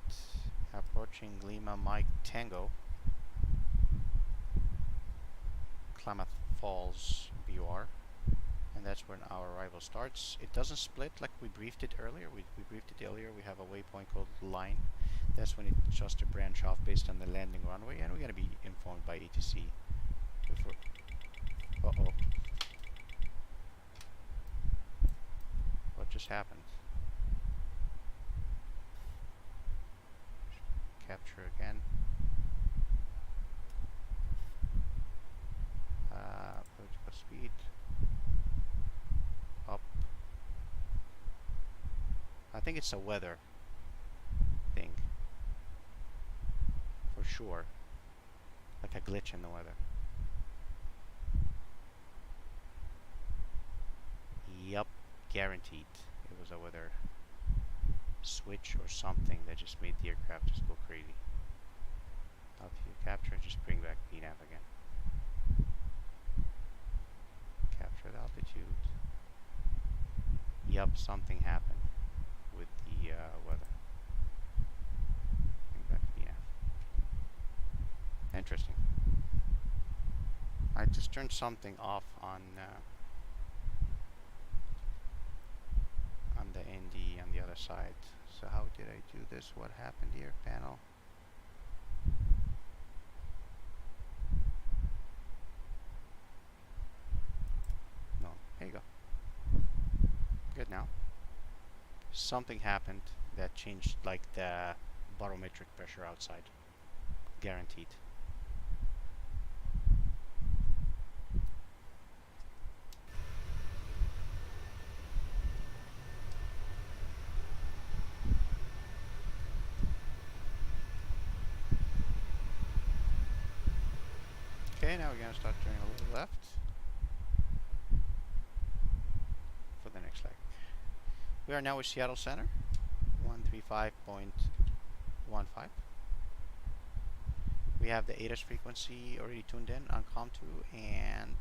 Speaker 1: approaching Lima Mike Tango, Klamath Falls BUR, and that's when our arrival starts. It doesn't split like we briefed it earlier. We briefed it earlier. We have a waypoint called line. That's when it's just to branch off based on the landing runway, and we're going to be informed by ATC. Uh-oh. What just happened? Capture again. Vertical speed. Up. I think it's a weather thing. For sure. Like a glitch in the weather. Yup. guaranteed. It was a weather switch or something that just made the aircraft just go crazy. Altitude capture, just bring back PNAV again. Capture the altitude. Yup, something happened with the weather. Bring back PNAV. Interesting. I just turned something off on the ND on the other side. So how did I do this? What happened here? Panel. No, here you go. Good now. Something happened that changed like the barometric pressure outside. Guaranteed. Okay, now we're going to start turning a little left for the next leg. We are now at Seattle Center, 135.15. We have the ATC frequency already tuned in on COM2, and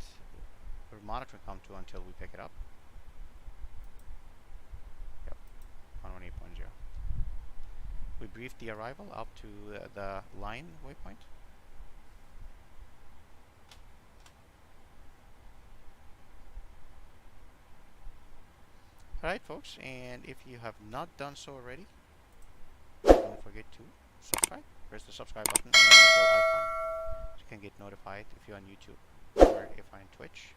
Speaker 1: we're monitoring COM2 until we pick it up. Yep, 118.0. We briefed the arrival up to the line waypoint. Alright folks, and if you have not done so already, don't forget to subscribe. Press the subscribe button and the bell icon so you can get notified if you're on YouTube or if I'm on Twitch.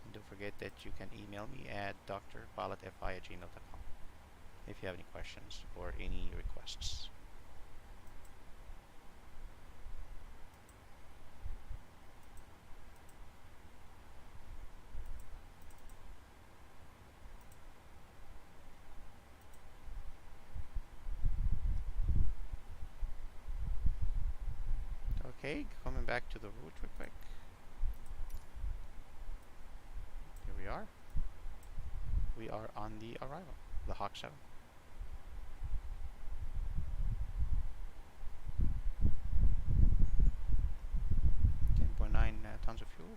Speaker 1: And don't forget that you can email me at drpilotfi@gmail.com if you have any questions or any requests. Okay, coming back to the route real quick. Here we are. We are on the arrival, the Hawk 7. 10.9 tons of fuel.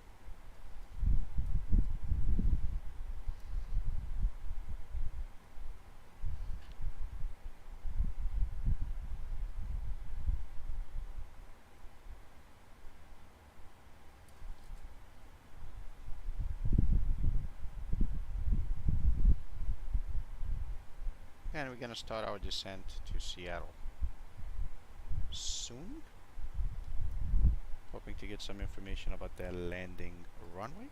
Speaker 1: And we're going to start our descent to Seattle soon. Hoping to get some information about the landing runway.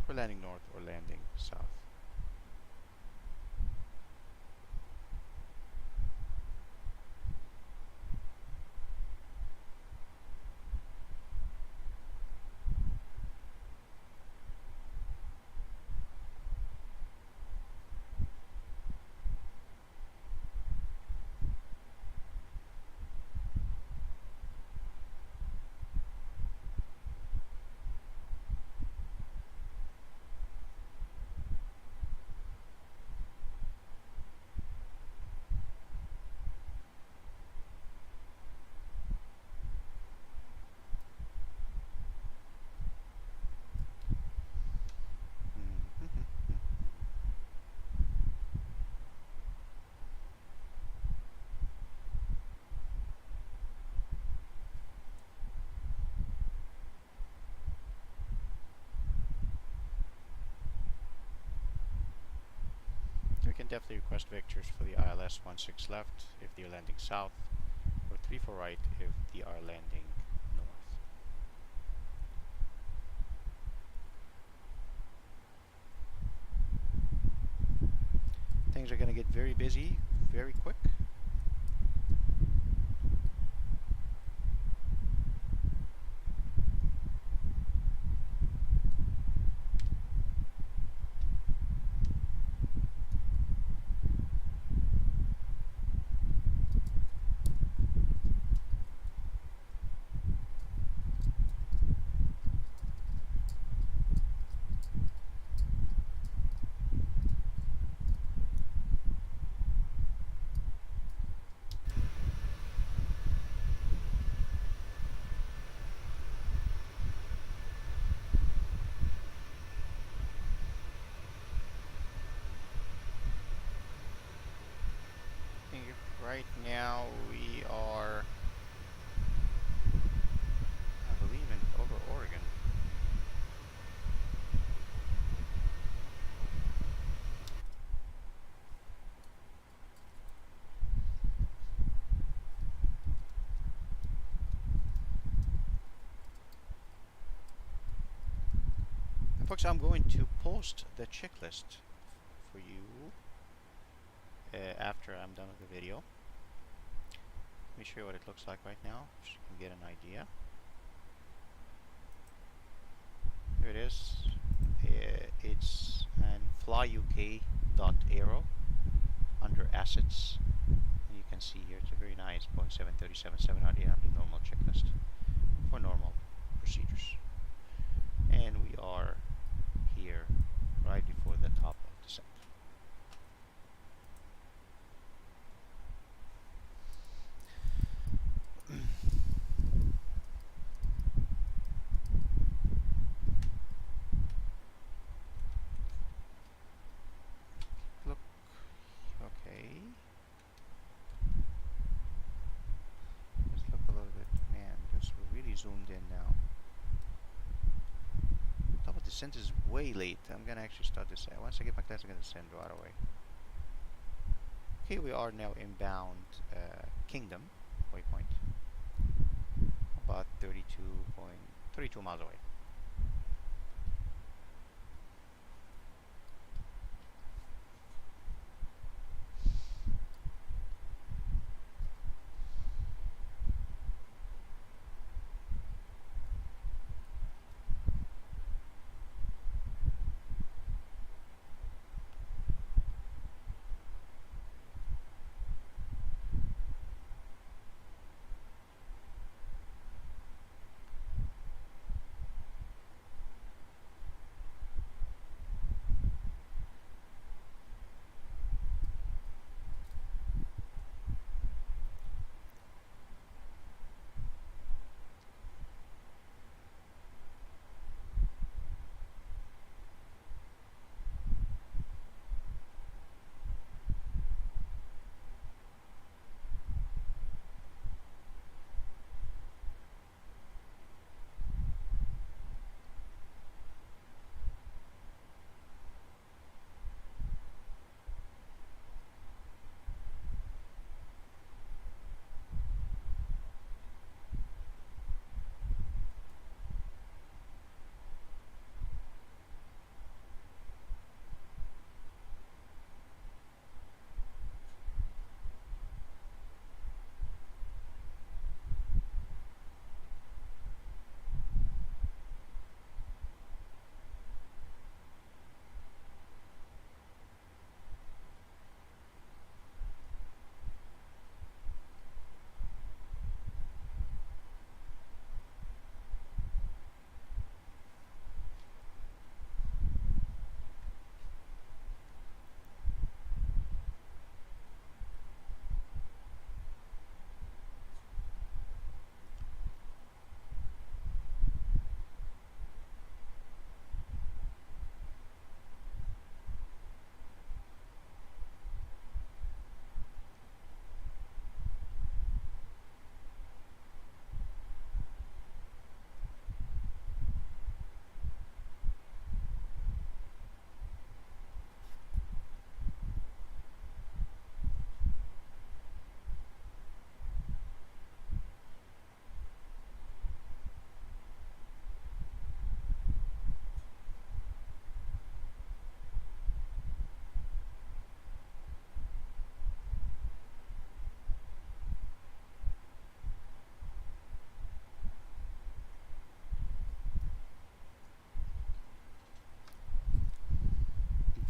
Speaker 1: Or landing north or landing south. You can definitely request vectors for the ILS 16 left if they're landing south, or 34 right if they are landing north. Things are going to get very busy very quick. Right now we are, I believe, in over Oregon. And folks, I'm going to post the checklist for you after I'm done with the video. Let me show you what it looks like right now, so you can get an idea. Here it is. It's an flyuk.aero under assets. And you can see here it's a very nice Boeing 737-700 normal checklist for normal procedures. And we are here right before the top of descent. Look, okay. Let's look a little bit, man, because we're really zoomed in now. Top of descent is way late. I'm gonna actually start this. Once I get my class, I'm gonna descend right away. Okay, we are now inbound Kingdom waypoint, about 32 miles away.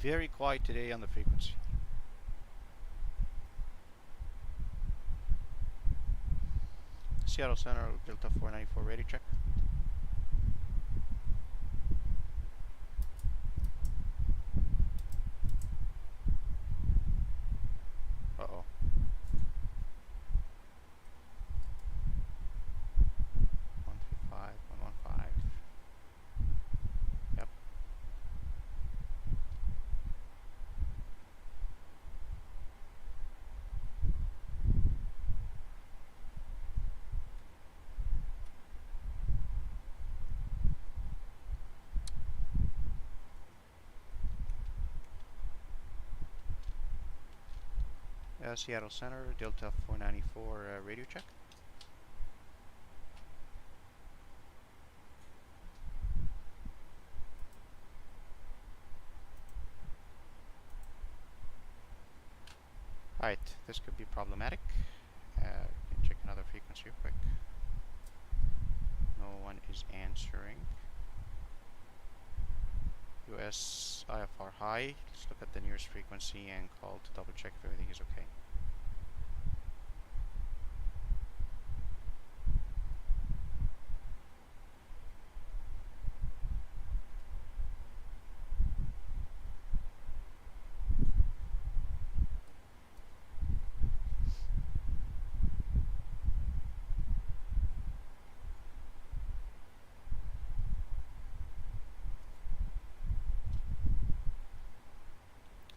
Speaker 1: Very quiet today on the frequency. Seattle Center, Delta 494, ready, check. Uh-oh. 135, 115. Yep. Seattle Center, Delta 494, radio check. Alright, this could be problematic. We can check another frequency real quick. No one is answering. US IFR high. Let's look at the nearest frequency and call to double check if everything is okay.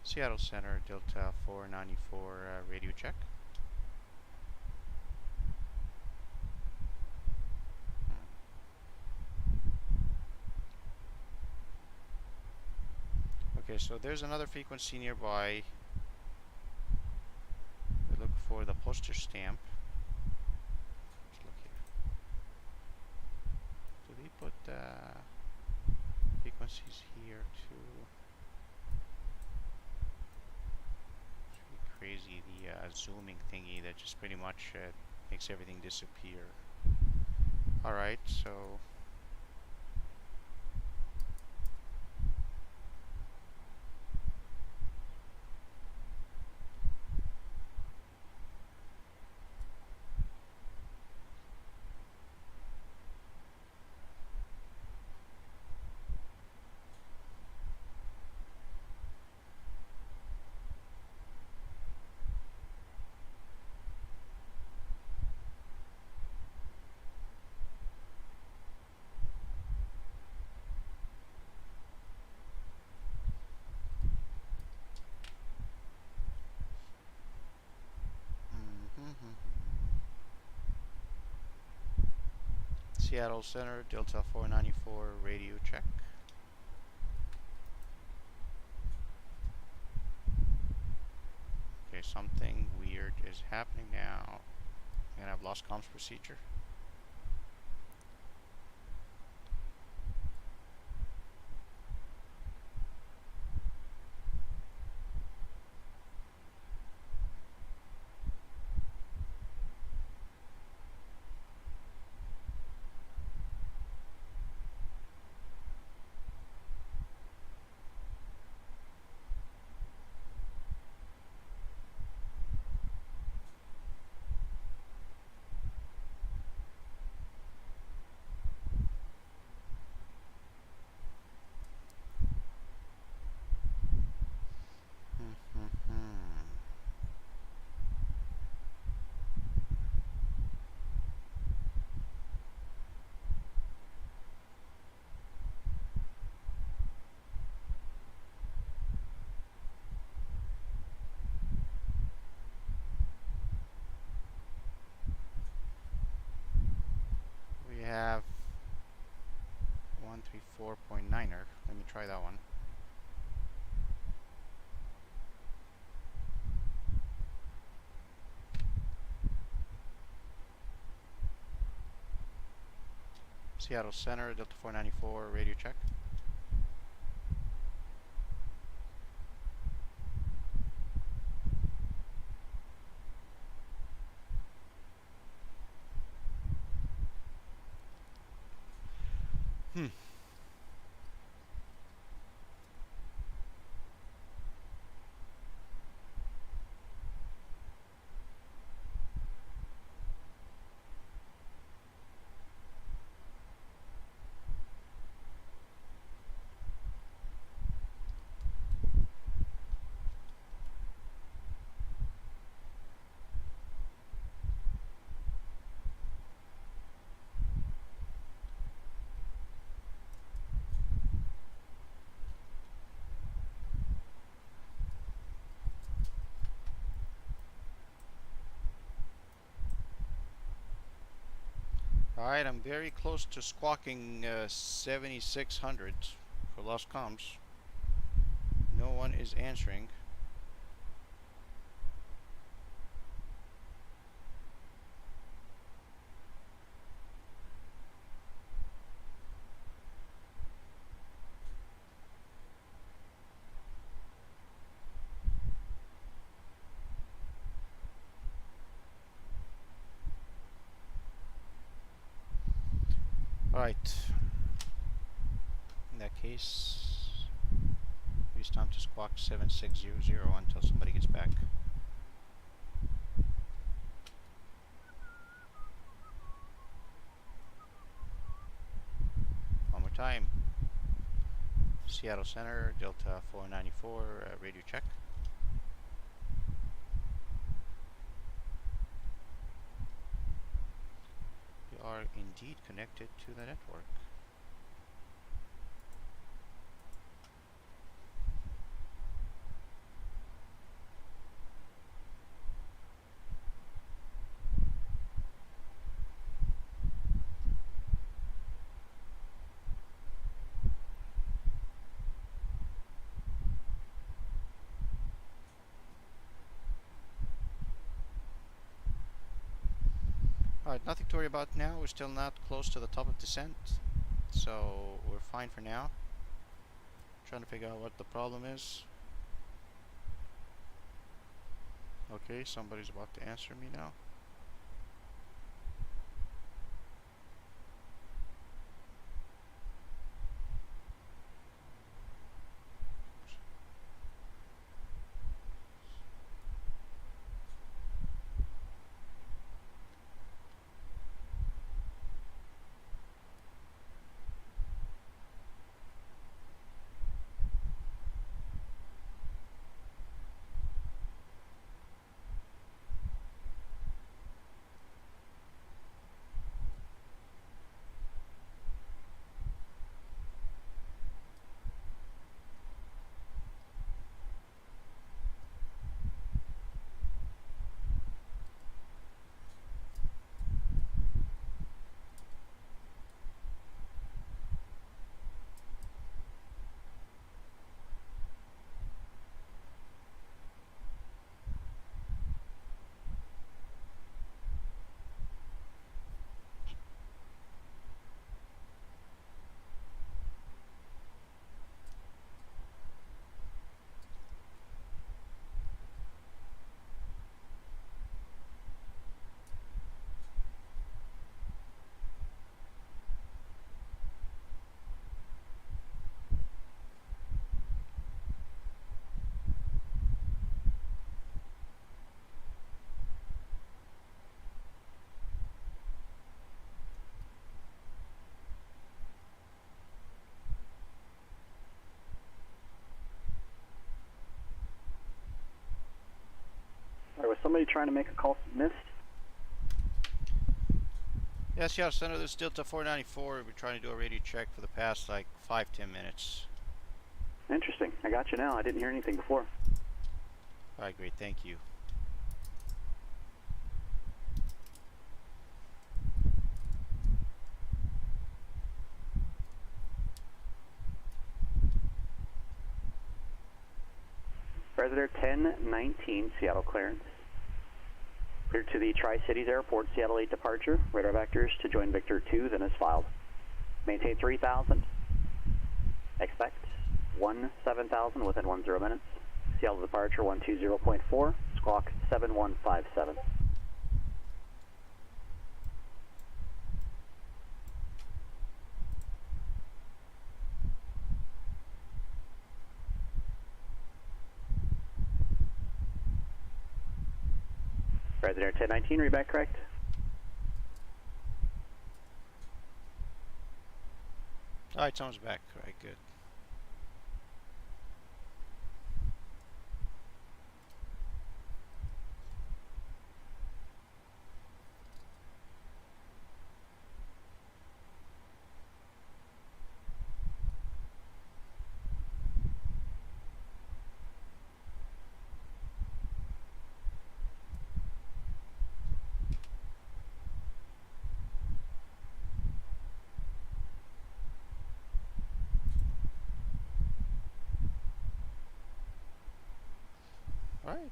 Speaker 1: Seattle Center, Delta 494, radio check. Okay, so there's another frequency nearby. We look for the poster stamp. Let's look here. Do we put frequencies here too? Crazy, the zooming thingy that just pretty much makes everything disappear. Alright, so Seattle Center, Delta 494, radio check. Okay, something weird is happening now. I'm gonna have lost comms procedure. We have 134.9er. Let me try that one. Seattle Center, Delta 494, radio check. Alright, I'm very close to squawking 7600 for lost comms. No one is answering. Alright. In that case, it's time to squawk 7600 until somebody gets back. One more time. Seattle Center, Delta 494, radio check. You are indeed connected to the network. Alright, nothing to worry about now. We're still not close to the top of descent, so we're fine for now. Trying to figure out what the problem is. Okay, somebody's about to answer me now.
Speaker 6: Was somebody trying to make a call missed?
Speaker 1: Yes, Seattle Center, this is Delta 494. We're trying to do a radio check for the past like 5-10 minutes.
Speaker 6: Interesting. I got you now. I didn't hear anything before.
Speaker 1: Alright, great, thank you.
Speaker 6: Predator 1019, Seattle clearance. Clear to the Tri-Cities Airport, Seattle 8 departure. Radar vectors to join Victor 2, then as filed. Maintain 3000. Expect 17,000 within 10 minutes. Seattle departure 120.4, squawk 7157. Predator 1019, read back correct.
Speaker 1: Alright, someone's back. Alright, good. Alright.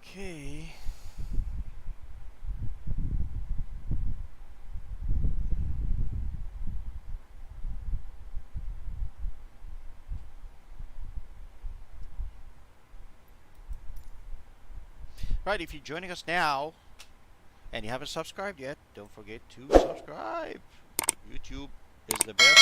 Speaker 1: Okay. Right, if you're joining us now and you haven't subscribed yet, don't forget to subscribe. YouTube is the best.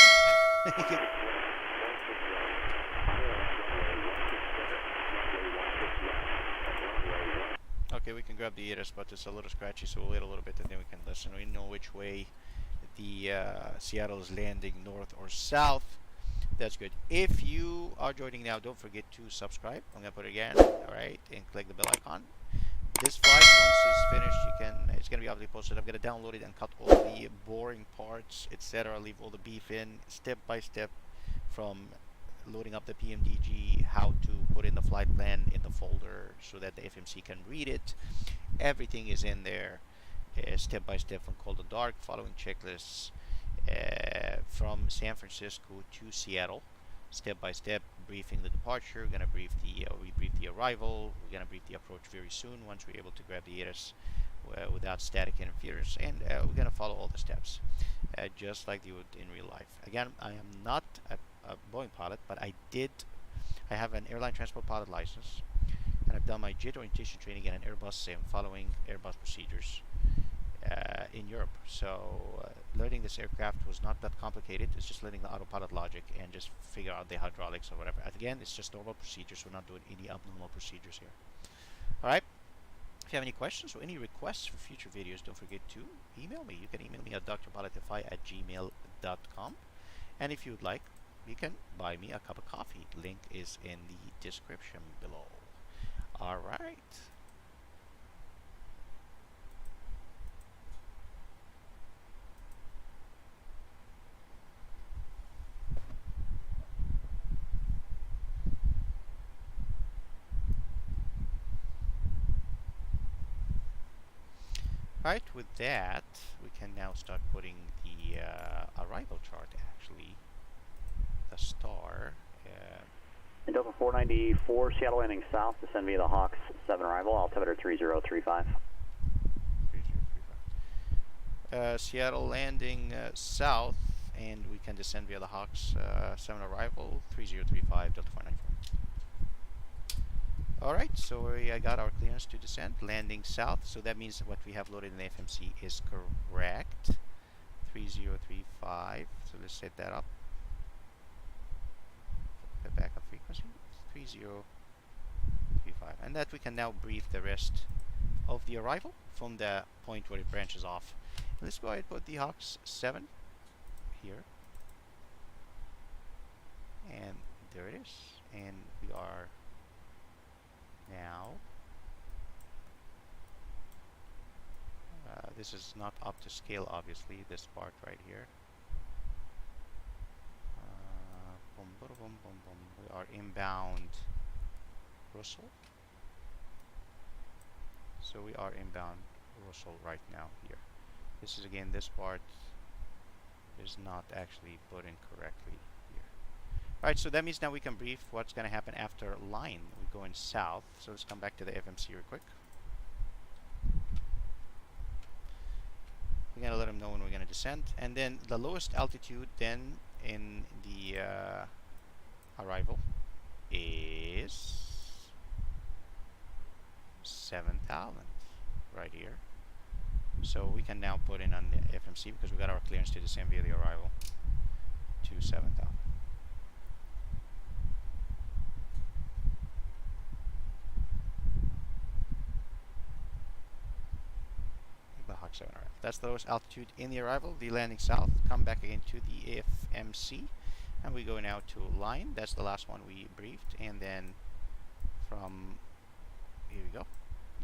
Speaker 1: Okay, we can grab the ATC, but it's a little scratchy, so we'll wait a little bit and then we can listen. We know which way the Seattle is landing, north or south. That's good. If you are joining now, don't forget to subscribe. I'm gonna put it again, all right, and click the bell icon. This flight, once it's finished, it's gonna be obviously posted. I'm gonna download it and cut all the boring parts, etc. Leave all the beef in, step by step, from loading up the PMDG, how to put in the flight plan in the folder so that the FMC can read it. Everything is in there, step by step, from cold to dark, following checklists, from San Francisco to Seattle, step by step, briefing the departure. We're gonna brief the rebrief the arrival. We're gonna brief the approach very soon once we're able to grab the ATC without static interference, and we're gonna follow all the steps just like you would in real life. Again, I am not a Boeing pilot, but I have an airline transport pilot license, and I've done my JET orientation training in an Airbus sim, following Airbus procedures in Europe. So learning this aircraft was not that complicated. It's just learning the autopilot logic and just figure out the hydraulics or whatever. Again, it's just normal procedures. We're not doing any abnormal procedures here. All right. If you have any questions or any requests for future videos, don't forget to email me. You can email me at drpilotify@gmail.com. And if you would like, you can buy me a cup of coffee. Link is in the description below. All right. Right, with that, we can now start putting the arrival chart, actually. The star.
Speaker 6: And Delta 494, Seattle landing south, descend via the Hawks 7 arrival, altimeter 3035.
Speaker 1: 3035. Seattle landing south, and we can descend via the Hawks 7 arrival, 3035, Delta 494. Alright, so I got our clearance to descend, landing south, so that means what we have loaded in the FMC is correct. 3035, so let's set that up. The backup frequency, 3035, and that we can now brief the rest of the arrival from the point where it branches off. Let's go ahead and put the Hawks 7 here. And there it is, and we are now, this is not up to scale, obviously, this part right here. Boom, boom, boom, boom, boom. We are inbound Russell. So we are inbound Russell right now here. This is, again, this part is not actually put in correctly here. Alright, so that means now we can brief what's going to happen after line. We're going south, so let's come back to the FMC real quick. We're going to let them know when we're going to descend. And then the lowest altitude then in the arrival is 7,000 right here. So we can now put in on the FMC, because we got our clearance to descend via the arrival, to 7,000. The Hawk 7 arrival. That's the lowest altitude in the arrival. The landing south. Come back again to the FMC, and we go now to line. That's the last one we briefed, and then from here we go.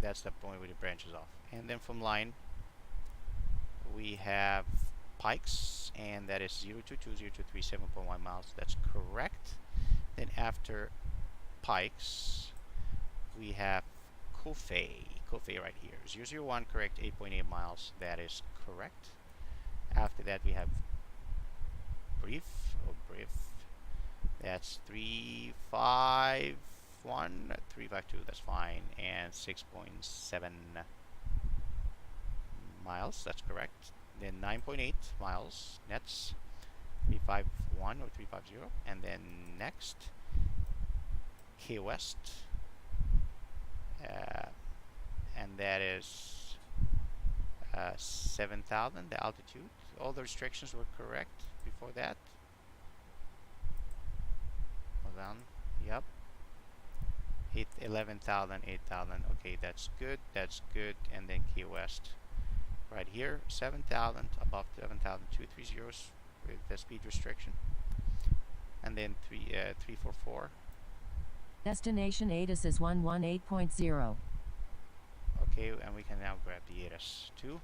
Speaker 1: That's the point where it branches off, and then from line we have Pikes, and that is 022, 7.1 miles. That's correct. Then after Pikes we have Coffee right here, 001, correct, 8.8 miles. That is correct. After that we have Brief, that's 354, 351, 352, that's fine, and 6.7 miles, that's correct. Then 9.8 miles nets, 351 or 350, and then next Key West, and that is 7,000, the altitude. All the restrictions were correct before that. Hold on, yep. 11,000, 8,000, okay, that's good, and then Key West. Right here, 7,000, above 7,000, 230s with the speed restriction. And then 344.
Speaker 5: Destination ATIS is 118.0.
Speaker 1: Okay, and we can now grab the ATIS 2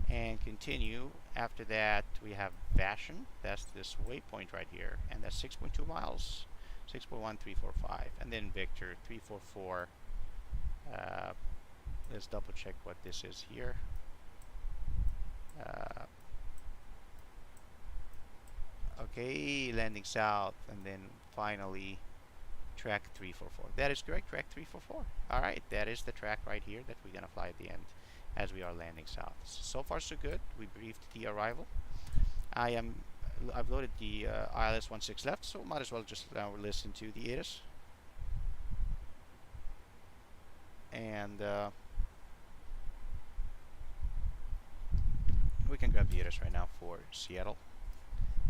Speaker 1: and continue. After that, we have Vashon. That's this waypoint right here, and that's 6.2 miles, 6.1345. And then Victor 344. Let's double check what this is here. Okay, landing south, and then finally track 344. That is correct, track 344. All right, that is the track right here that we're gonna fly at the end as we are landing south. So far so good. We briefed the arrival. I've loaded the ILS 16 left, so might as well just now listen to the ATIS. And we can grab the ATIS right now for Seattle,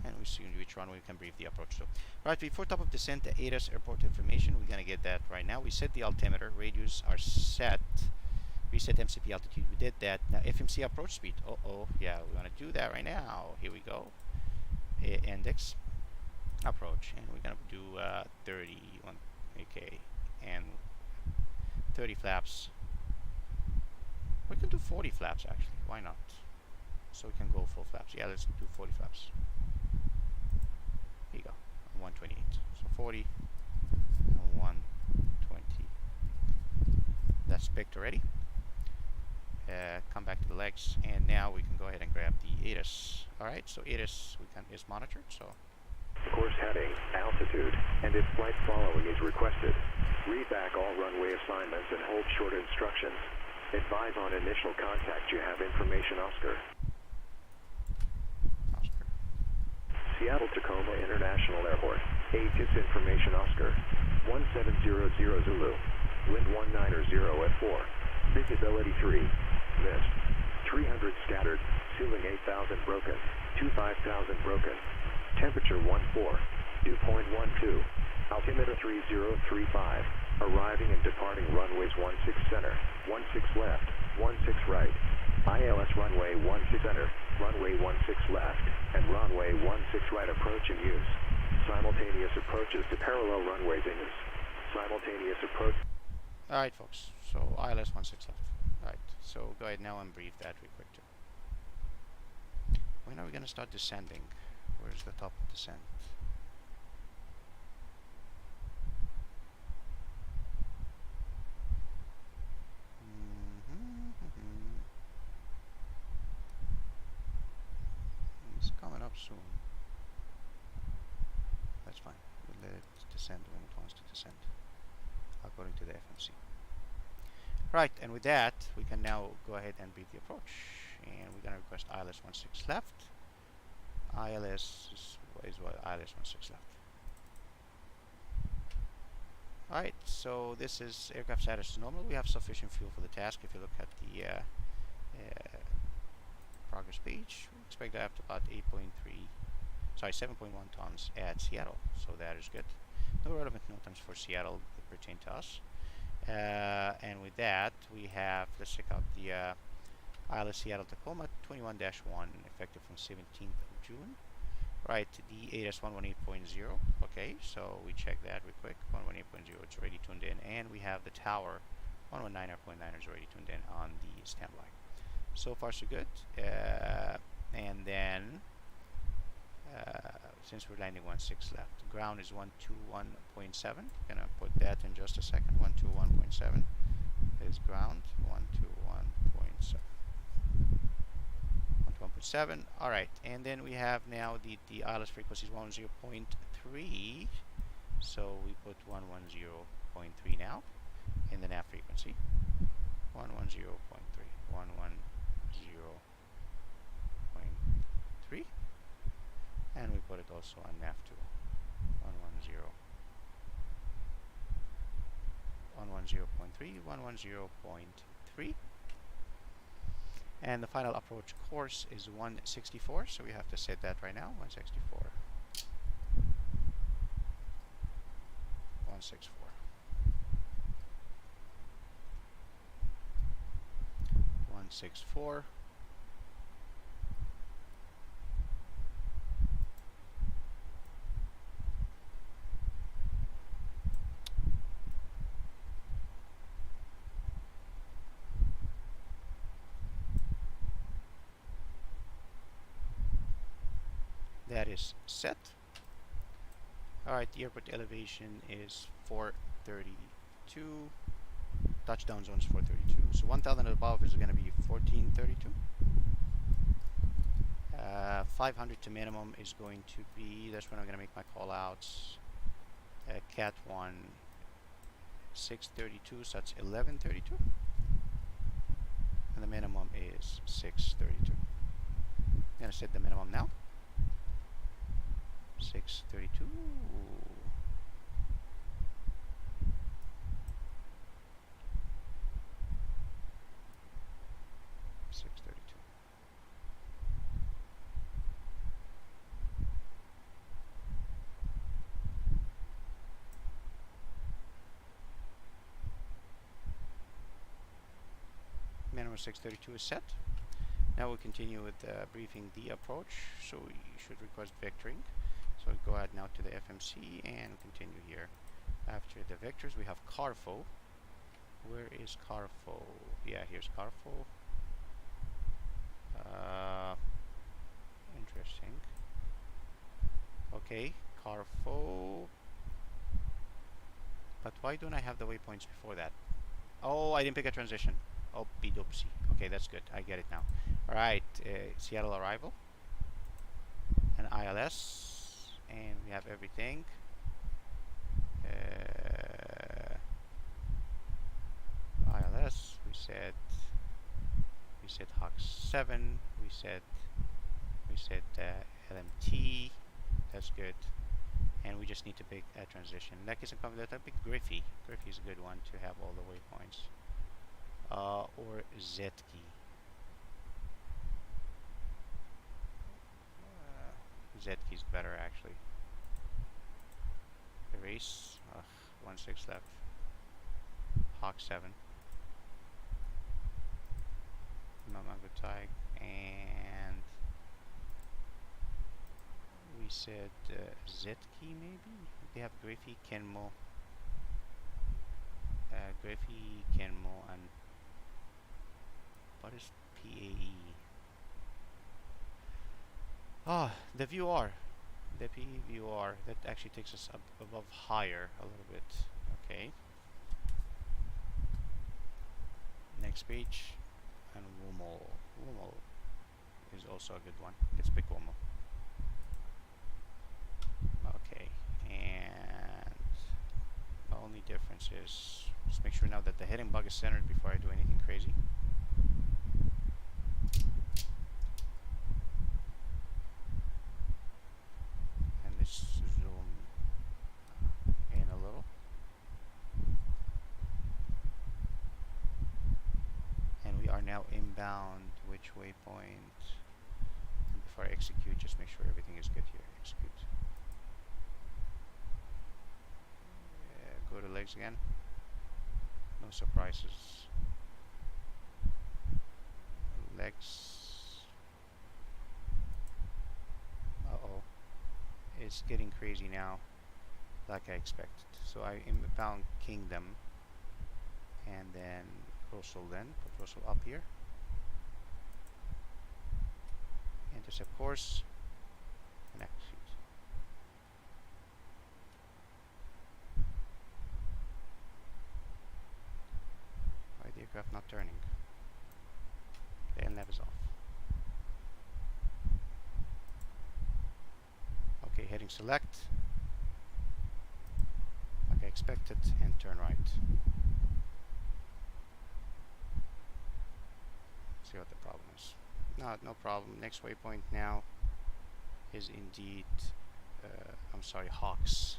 Speaker 1: and we see which runway we can brief the approach to. Right, before top of descent, the ATIS airport information, we're gonna get that right now. We set the altimeter, radios are set, reset MCP altitude, we did that. Now FMC approach speed, yeah, we wanna do that right now. Here we go, index approach, and we're gonna do 31, okay, and 30 flaps. We can do 40 flaps actually, why not? So we can go full flaps. Yeah, let's do 40 flaps. Here you go, 128. So 40 and 120. That's picked already. Come back to the legs, and now we can go ahead and grab the ATIS. Alright, so ATIS is monitored, so.
Speaker 2: Course heading, altitude, and if flight following is requested, read back all runway assignments and hold short instructions. Advise on initial contact you have information Oscar. Seattle Tacoma International Airport. ATIS information Oscar. 1700 Zulu. Wind 190 at 4. Visibility 3. Missed. 300 scattered. Ceiling 8,000 broken. 25,000 broken. Temperature 14. Dew point 12. Altimeter 3035. Arriving and departing runways 16 center. 16 left. 16 right. ILS runway 16 center, runway 16 left, and runway 16 right approach in use. Simultaneous approaches to parallel runways in use. Simultaneous approach.
Speaker 1: Alright folks, so ILS 16 left. Alright, so go ahead now and brief that real quick too. When are we going to start descending? Where's the top of descent? It's coming up soon. That's fine. We'll let it descend when it wants to descend, according to the FMC. Right, and with that, we can now go ahead and brief the approach. And we're going to request ILS 16 left. ILS is what ILS 16 left. Alright, so this is aircraft status to normal. We have sufficient fuel for the task. If you look at the progress page, we expect to have about 7.1 tons at Seattle, so that is good. No relevant notes for Seattle that pertain to us. And with that, we have, let's check out the ILS Seattle Tacoma 21-1, effective from 17th of June. Right, the ATIS 118.0. Okay, so we check that real quick. 118.0, it's already tuned in, and we have the tower 119.9 is already tuned in on the standby. So far so good. And then since we're landing 16 left, ground is 121.7. Gonna put that in just a second. 121.7 is ground. 121.7. 1.7. All right, and then we have now the ILS frequency is 10.3, so we put 110.3 110.3 now in the nav frequency. 110.3. 110.3. And we put it also on nav 2. 110.3, 110.3. And the final approach course is 164, so we have to set that right now. 164. 164. 164. That is set. Alright, the airport elevation is 432. Touchdown zone is 432. So 1000 and above is going to be 1432. 500 to minimum is going to be, that's when I'm going to make my call outs. Cat 1, 632, so that's 1132. And the minimum is 632. I'm going to set the minimum now. 632. 632. Minimum 632 is set. Now we'll continue with briefing the approach. So you should request vectoring. So go ahead now to the FMC and continue here. After the vectors, we have Carfo. Where is Carfo? Yeah, here's Carfo. Interesting. Okay, Carfo. But why don't I have the waypoints before that? Oh, I didn't pick a transition. Oh, doopsie. Okay, that's good. I get it now. Alright, Seattle arrival. And ILS. And we have everything. ILS, we said Hawk 7, we said LMT, that's good. And we just need to pick a transition. In that case, I'm pick Griffey. Griffey is a good one to have all the waypoints. Or Zetki. Zetki's better actually. Erase. 1-6 left. Hawk 7. Mamago Tag. And we said Zetki maybe? They have Griffey, Kenmo. Griffey, Kenmo, and what is PAE? Ah, the VR. The PVR. That actually takes us up above higher a little bit. Okay. Next page. And Wumo. Wumo is also a good one. Let's pick Wumo. Okay. And the only difference is just make sure now that the heading bug is centered before I do anything crazy. Zoom in a little. And we are now inbound. Which waypoint? And before I execute, just make sure everything is good here. Execute. Go to legs again. No surprises. Legs. Uh-oh. It's getting crazy now, like I expected. So I inbound Kingdom, and then Russell. Then put Russell up here. Intercept course and execute. Why the aircraft not turning? The LNAV is off. Okay, heading select. Like I expected. expected, and turn right. See what the problem is. No problem. Next waypoint now is indeed, I'm sorry, Hawks.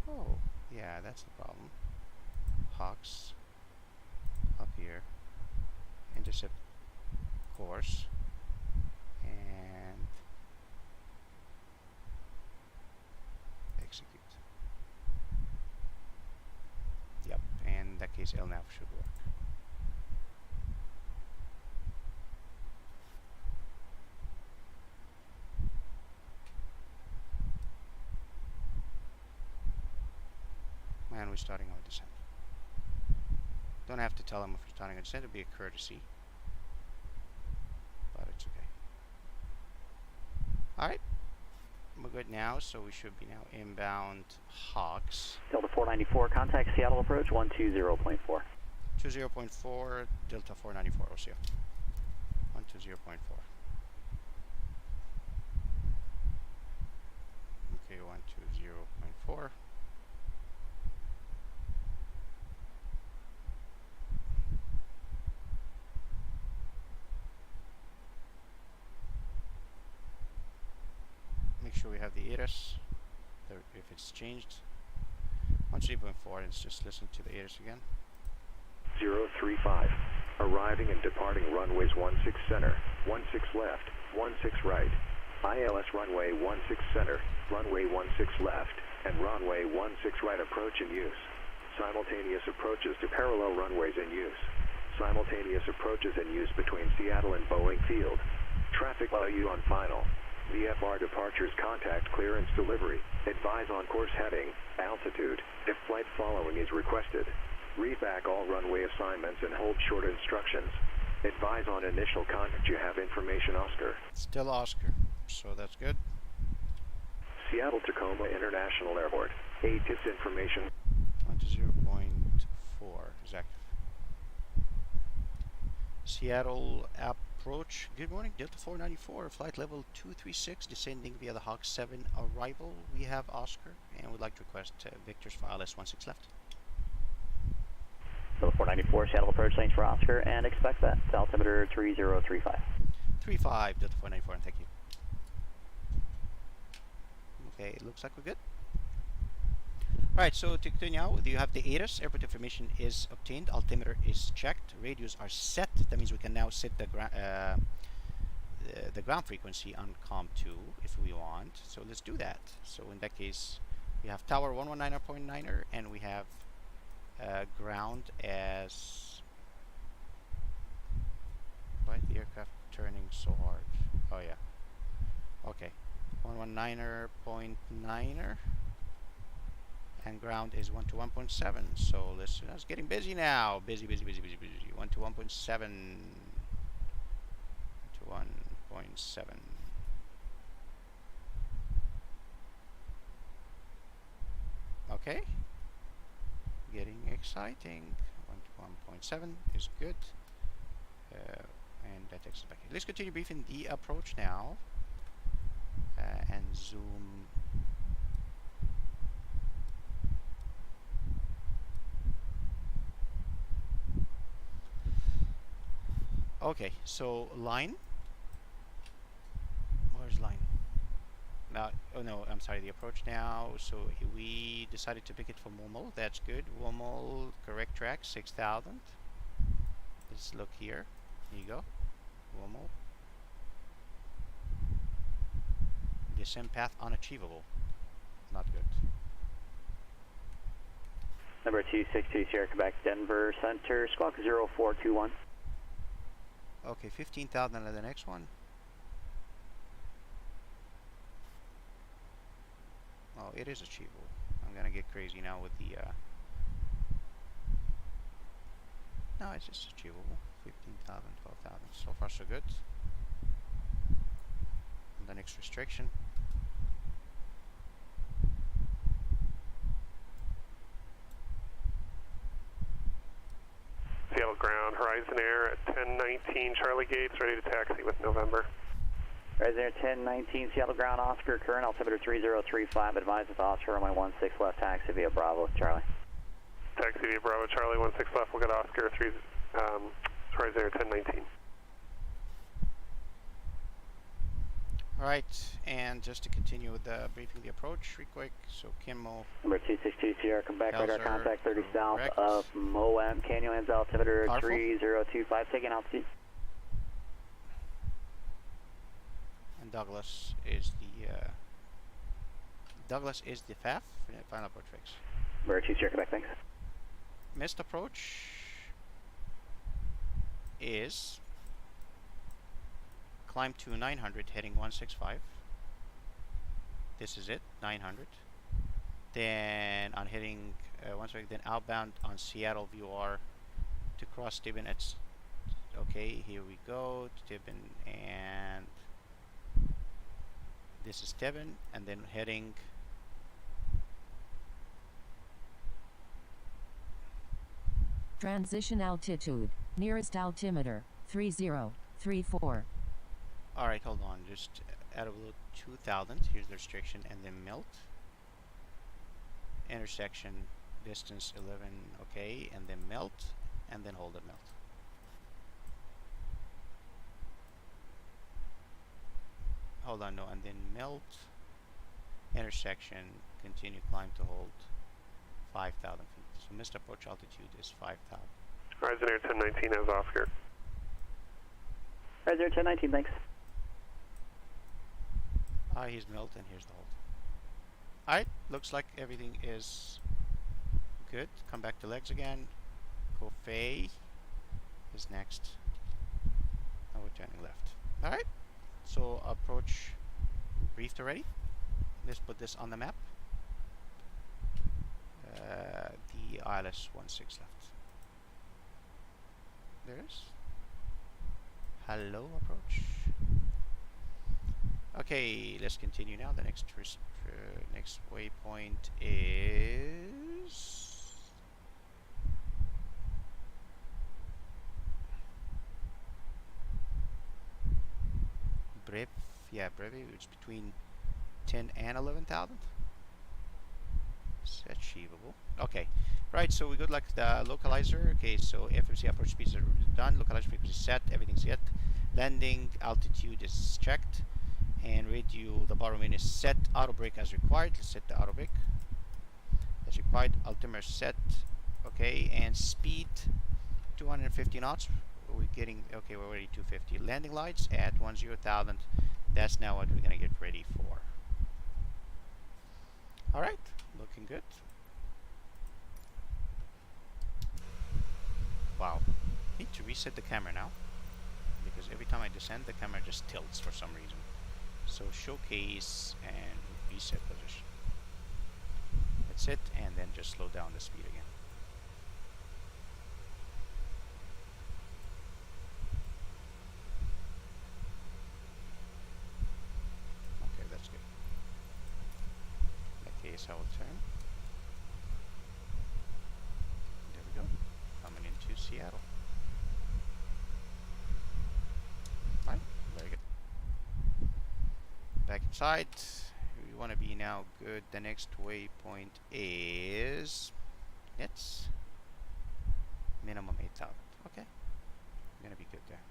Speaker 1: Oh, yeah, that's the problem. Hawks up here. Intercept course. And execute. Yep, and in that case LNAV should work. And we're starting our descent. Don't have to tell them if we're starting a descent, it'll be a courtesy. But it's okay. Alright. We're good now, so we should be now inbound Hawks.
Speaker 6: Delta 494, contact Seattle approach 120.4.
Speaker 1: 20.4, Delta 494, we'll see you. 120.4. Okay, 120.4. Make sure we have the ATC, if it's changed. 120.4, let's just listen to the ATC again.
Speaker 2: 035. Arriving and departing runways 16 center, 16 left, 16 right. ILS runway 16 center, runway 16 left, and runway 16 right approach in use. Simultaneous approaches to parallel runways in use. Simultaneous approaches in use between Seattle and Boeing Field. Traffic value on final. VFR departures contact clearance delivery. Advise on course heading, altitude, if flight following is requested. Read back all runway assignments and hold short instructions. Advise on initial contact. You have information Oscar.
Speaker 1: Still Oscar, so that's good.
Speaker 2: Seattle Tacoma International Airport. ATC information.
Speaker 1: 120.4 is active. Seattle approach. Good morning, Delta 494, flight level 236, descending via the Hawk 7 arrival. We have Oscar, and would like to request Victor's for ILS 16 left.
Speaker 6: Delta 494, Seattle approach, thanks for Oscar, and expect that to altimeter 3035.
Speaker 1: 35, Delta 494, and thank you. Okay, it looks like we're good. Alright, so to continue now, you have the ATC, airport information is obtained, altimeter is checked, radios are set. That means we can now set the ground frequency on COM2 if we want. So let's do that. So in that case, we have tower 119.9er, and we have ground as... Why is the aircraft turning so hard? Oh yeah. Okay. 119.9er. And ground is 121.7. So listen, it's getting busy now. Busy. 121.7 to 1.7. Okay. Getting exciting. 121.7 is good. And that takes us back here. Let's continue briefing the approach now. And zoom. Okay, so line. Where's line? Now, oh no, I'm sorry, the approach now. So we decided to pick it for Womel. That's good. Womel, correct track, 6,000. Let's look here. Here you go. Womel. Descent path unachievable. Not good.
Speaker 6: Number 262, Sierra Quebec, Denver Center, squawk 0421.
Speaker 1: Okay, 15,000 on the next one. Oh, it is achievable. I'm gonna get crazy now with the no, it's just achievable. 15,000, 12,000. So far so good. And the next restriction.
Speaker 7: Seattle ground, Horizon Air at 1019 Charlie Gates, ready to taxi with November.
Speaker 6: Resident 1019 Seattle ground, Oscar, current altimeter 3035, advise with Oscar runway 16 left, taxi via Bravo, Charlie.
Speaker 7: Taxi via Bravo, Charlie, 16 left, we'll get Oscar, Resident 1019.
Speaker 1: Alright, and just to continue with the briefing the approach, real quick, so Kinmo,
Speaker 6: Number 262 Sierra, come back, radar
Speaker 1: Kelser,
Speaker 6: contact 30 south
Speaker 1: correct.
Speaker 6: of Moab, Canyonlands, altimeter
Speaker 1: Powerful.
Speaker 6: 3025, taking altitude.
Speaker 1: and Douglas is the FAF, final approach fix.
Speaker 6: Number 2 Sierra, come back, thanks.
Speaker 1: Missed approach is climb to 900 heading 165. This is it, 900. Then on heading then outbound on Seattle VR to cross Tibbin. It's okay, here we go to Tibbin, and this is Tibbin, and then heading
Speaker 5: Transition altitude. Nearest altimeter 3034.
Speaker 1: alright, hold on, just out of 2000, here's the restriction, and then melt. Intersection distance 11, okay, and then melt, and then hold it melt. Hold on, no, and then melt. Intersection, continue climb to hold 5,000 feet. So missed approach altitude is 5,000.
Speaker 7: Resident 1019 has Oscar.
Speaker 6: Resident 1019, thanks.
Speaker 1: Here's melt, and here's the hold. Alright, looks like everything is good. Come back to legs again. Coffee is next. Now we're turning left. Alright, so approach briefed already. Let's put this on the map. The ILS 16 left. There it is. Hello, approach. Okay, let's continue now. The next next waypoint is Brev. Yeah, Brev. It's between 10 and 11,000. It's achievable. Okay, right. So we got like the localizer. Okay, so FMC approach speeds are done. Localizer frequency set. Everything's set. Landing altitude is checked. And radio, the bottom in is set. Auto brake as required. Let's set the auto brake as required. Altimeter set. Okay, and speed 250 knots. We're getting okay. We're already 250. Landing lights at 10,000. That's now what we're gonna get ready for. All right, looking good. Wow, need to reset the camera now because every time I descend, the camera just tilts for some reason. So showcase and reset position. That's it, and then just slow down the speed again. Okay, that's good. In that case, I will turn. There we go. Coming into Seattle. Right, very good. Back inside. We want to be now good. The next waypoint is it's minimum 8,000. Okay, we're gonna be good there.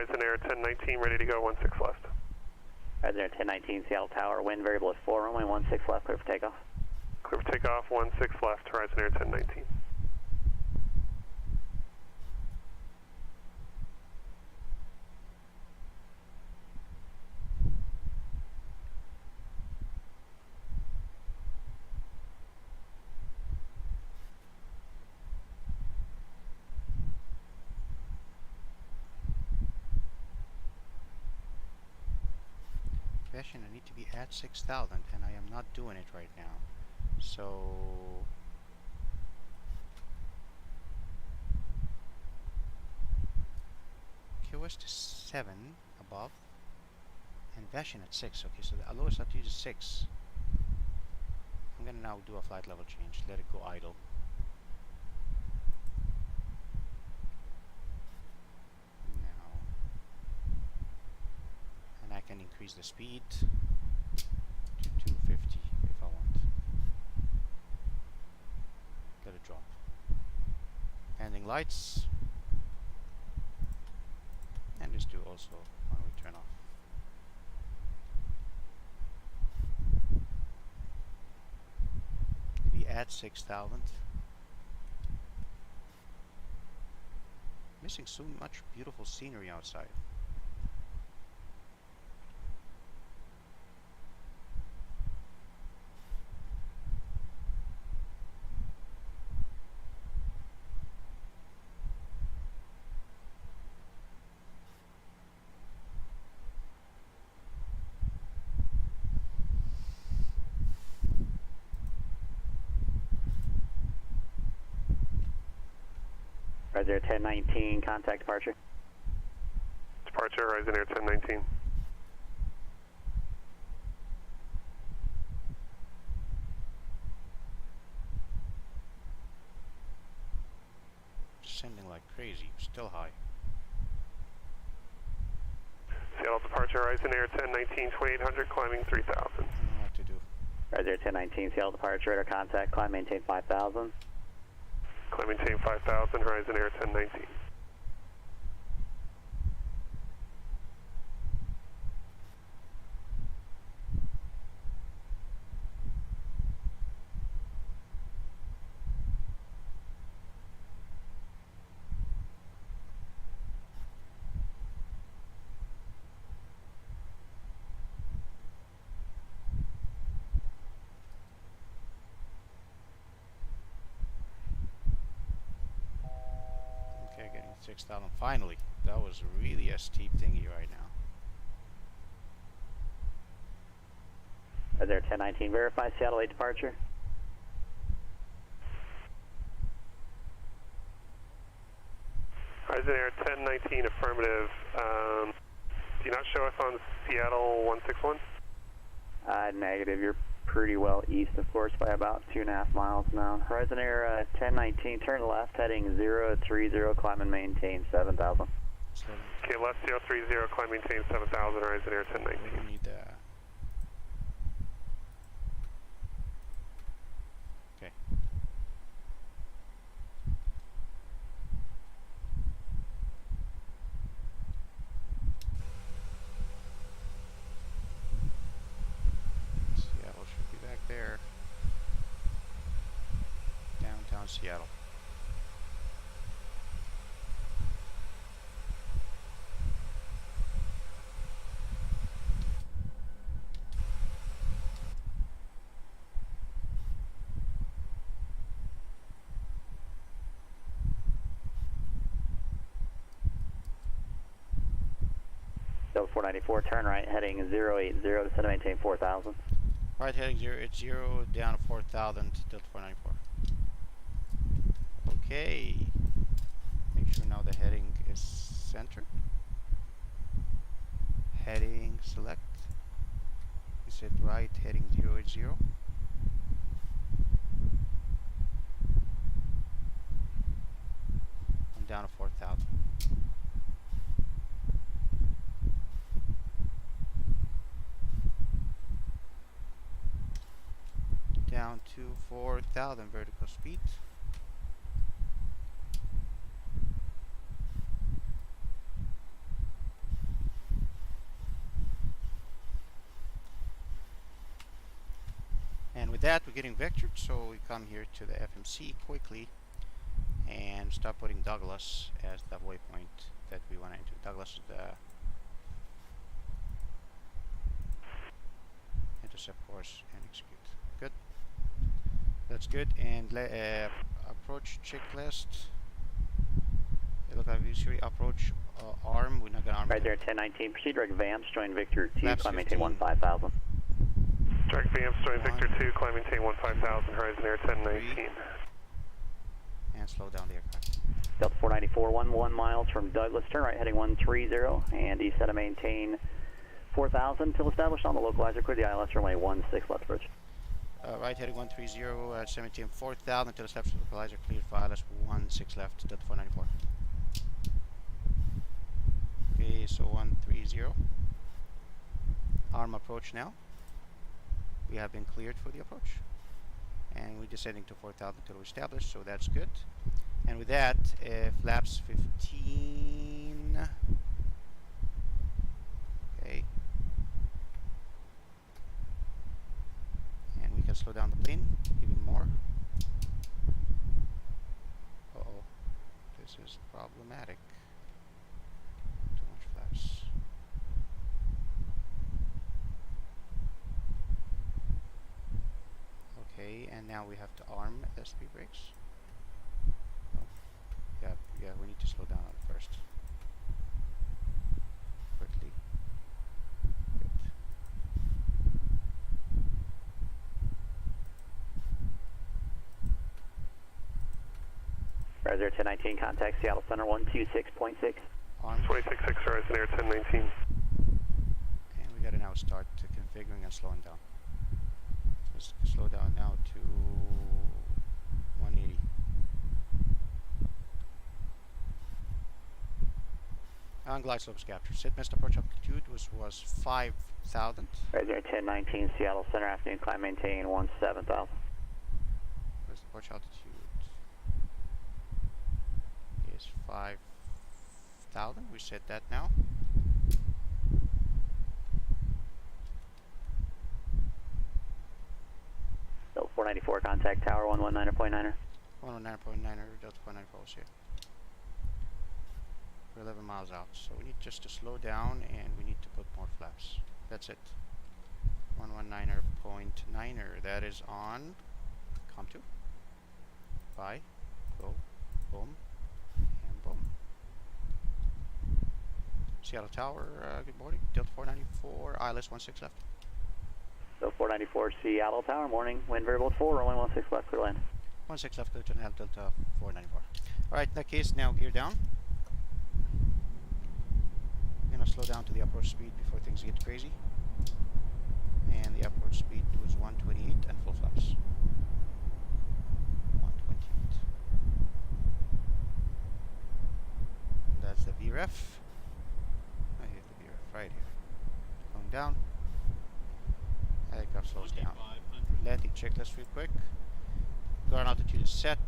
Speaker 7: Horizon Air 1019, ready to go, 16 left.
Speaker 6: Horizon Air 1019, Seattle Tower, wind variable is 4, runway 16 left, clear for takeoff.
Speaker 7: Clear for takeoff, 16 left, Horizon Air 1019.
Speaker 1: Question, I need to be at 6,000 and I am not doing it right now. So QS to 7 above and Vashin at 6. Okay, so the lowest altitude is 6. I'm gonna now do a flight level change. Let it go idle. Now, and I can increase the speed to 250 if I want. Let it drop. Pending lights. And just do also when we turn off. We add 6,000. Missing so much beautiful scenery outside.
Speaker 6: Horizon Air 1019, contact departure.
Speaker 7: Departure, Horizon Air 1019.
Speaker 1: Descending like crazy, still high.
Speaker 7: Seattle departure, Horizon Air 1019, 2800, climbing 3000.
Speaker 1: I don't know what to do.
Speaker 6: Horizon Air 1019, Seattle departure, radar contact, climb, maintain 5000.
Speaker 7: Climb, maintain 5000, Horizon Air 1019.
Speaker 1: Okay, getting 6,000 finally. That was really a steep thingy right now.
Speaker 6: Horizon Air 1019, verify Seattle 8 departure.
Speaker 7: Horizon Air 1019, affirmative. Do you not show us on Seattle 161?
Speaker 6: Negative, you're pretty well east, of course, by about 2.5 miles now. Horizon Air 1019, turn left, heading 030, climb and maintain 7000.
Speaker 7: Okay, left 030, climb, maintain 7000, Horizon Air 1019.
Speaker 1: We don't need that. Okay. Seattle should be back there. Downtown Seattle.
Speaker 6: Delta 494, turn right, heading 080, descend to maintain 4000.
Speaker 1: Right heading 080 down to 4,000, Delta 494. Okay. Make sure now the heading is centered. Heading select. Is it right heading 080? I'm down to 4,000. Down to 4,000 vertical speed. that, we're getting vectored, so we come here to the FMC quickly and start putting Douglas as the waypoint that we want to enter. Douglas is the intercept course and execute. Good. That's good. And approach checklist. Look at visually approach arm. We're not gonna arm.
Speaker 6: Right there, 1019. Proceed direct VAMS, join Victor 2,
Speaker 1: Flaps
Speaker 6: climb maintain
Speaker 1: 15.
Speaker 6: 5000.
Speaker 7: Direct VMs, join Victor 2, climb maintain 15,000, horizon air 1019.
Speaker 1: And slow down the aircraft.
Speaker 6: Delta 494, 11 miles from Douglas, turn right heading 130, and descend to maintain 4,000 till established on the localizer. Clear the ILS runway 16 left approach.
Speaker 1: Right heading 130, 17 4,000 till established localizer, cleared for ILS 16 left, Delta 494. Okay, so 130. Arm approach now. We have been cleared for the approach. And we're descending to 4,000 till we're established, so that's good. And with that, flaps 15. Okay. And we can slow down the plane even more. Uh-oh. This is problematic. Too much flaps. Okay, and now we have to arm the speed brakes. Oh, yeah, we need to slow down on first. Quickly. Good.
Speaker 6: Roger, 1019, contact Seattle Center 126.6.
Speaker 1: Arm.
Speaker 7: 26.6, horizon air 1019.
Speaker 1: And we gotta now start to configuring and slowing down. Let's slow down now to 180. On glide slopes captured. Set missed approach altitude was 5,000.
Speaker 6: Roger, 1019, Seattle Center, afternoon, climb maintain 17,000.
Speaker 1: Where's the approach altitude? Is 5,000. We set that now.
Speaker 6: Delta 494, contact tower 119.9er.
Speaker 1: 119.9er, Delta 494 was here. We're 11 miles out, so we need just to slow down and we need to put more flaps. That's it. 119.9er, that is on. Come to. Bye. Go. Boom. And boom. Seattle Tower, good morning. Delta 494, ILS 16 left.
Speaker 6: Delta 494, Seattle Tower, morning. Wind variable 4, runway 16 left, clear land.
Speaker 1: 16 left, clear to land, Delta 494. Alright, in that case, now gear down. We're gonna slow down to the approach speed before things get crazy. And the approach speed was 128 and full flaps. 128. That's the VREF. I hit the VREF right here. Going down. Aircraft slows down. Landing checklist real quick. Ground altitude is set.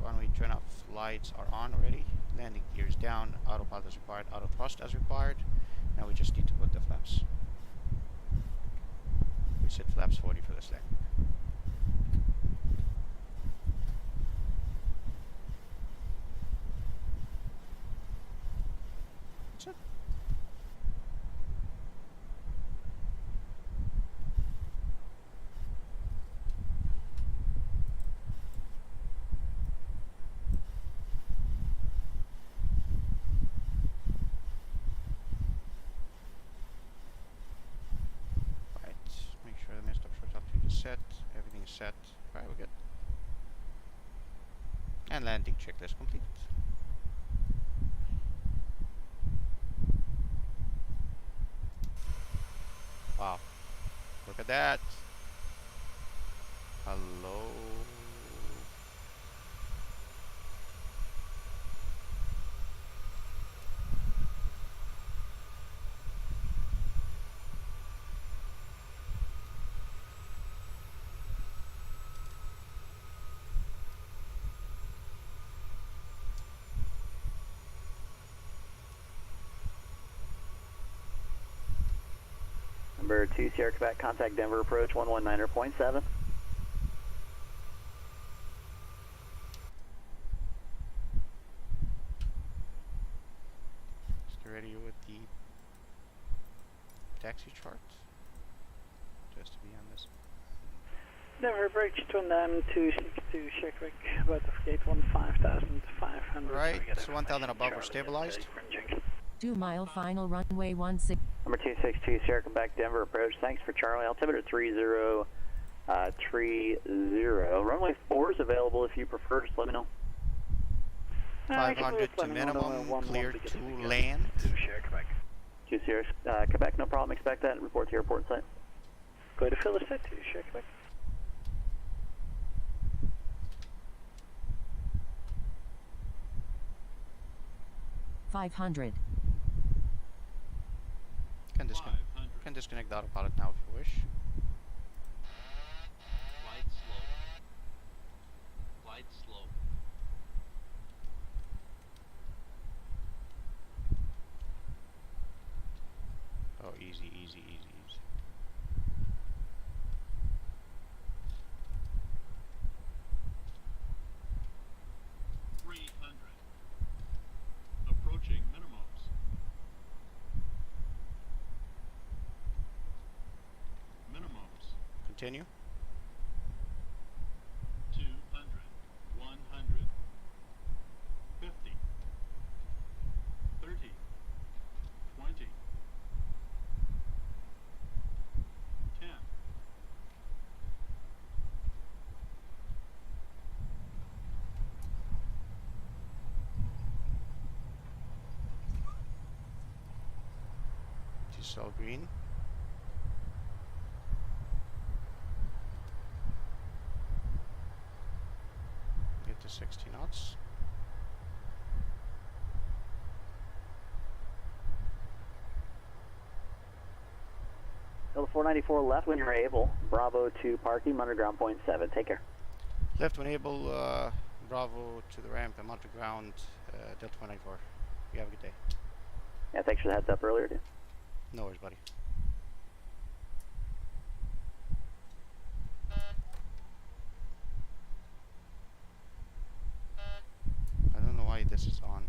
Speaker 1: Runway turn off lights are on already. Landing gear is down. Autopilot as required. Auto thrust as required. Now we just need to put the flaps. We set flaps 40 for this landing. That's it. Set, everything is set. Alright, we're good. And landing checklist complete. Wow. Look at that. Hello.
Speaker 6: Number 2 Sierra Quebec, contact Denver approach 119.7.
Speaker 1: Just ready with the taxi chart. Just to be on this.
Speaker 8: Denver approach 262 Sierra Quebec, about of gate 15,500.
Speaker 1: Right, so 1,000 above, we're stabilized.
Speaker 5: 2 mile final runway 16.
Speaker 6: Number 262 Sierra Quebec, Denver approach. Thanks for Charlie. Altimeter 3030. Runway 4 is available if you prefer. Just let me know.
Speaker 1: 500 to minimum, clear to land.
Speaker 6: 2 Sierra Quebec, no problem. Expect that. Report to airport site.
Speaker 8: Go to Phyllis set 2 Sierra Quebec.
Speaker 5: $500.
Speaker 1: Can disconnect the autopilot now if you wish.
Speaker 9: Light slow. Light slow.
Speaker 1: Oh, easy, easy, easy, easy.
Speaker 9: Approaching minimums. Minimums.
Speaker 1: Continue.
Speaker 9: 200. 100. 50. 30. 20. 10.
Speaker 1: Just all green. Get to 60 knots.
Speaker 6: Delta 494 left when you're able. Bravo to parking, underground point 7. Take care.
Speaker 1: Left when able, Bravo to the ramp and onto ground, Delta 194. You have a good day.
Speaker 6: Yeah, thanks for the heads up earlier, dude.
Speaker 1: No worries, buddy. I don't know why this is on.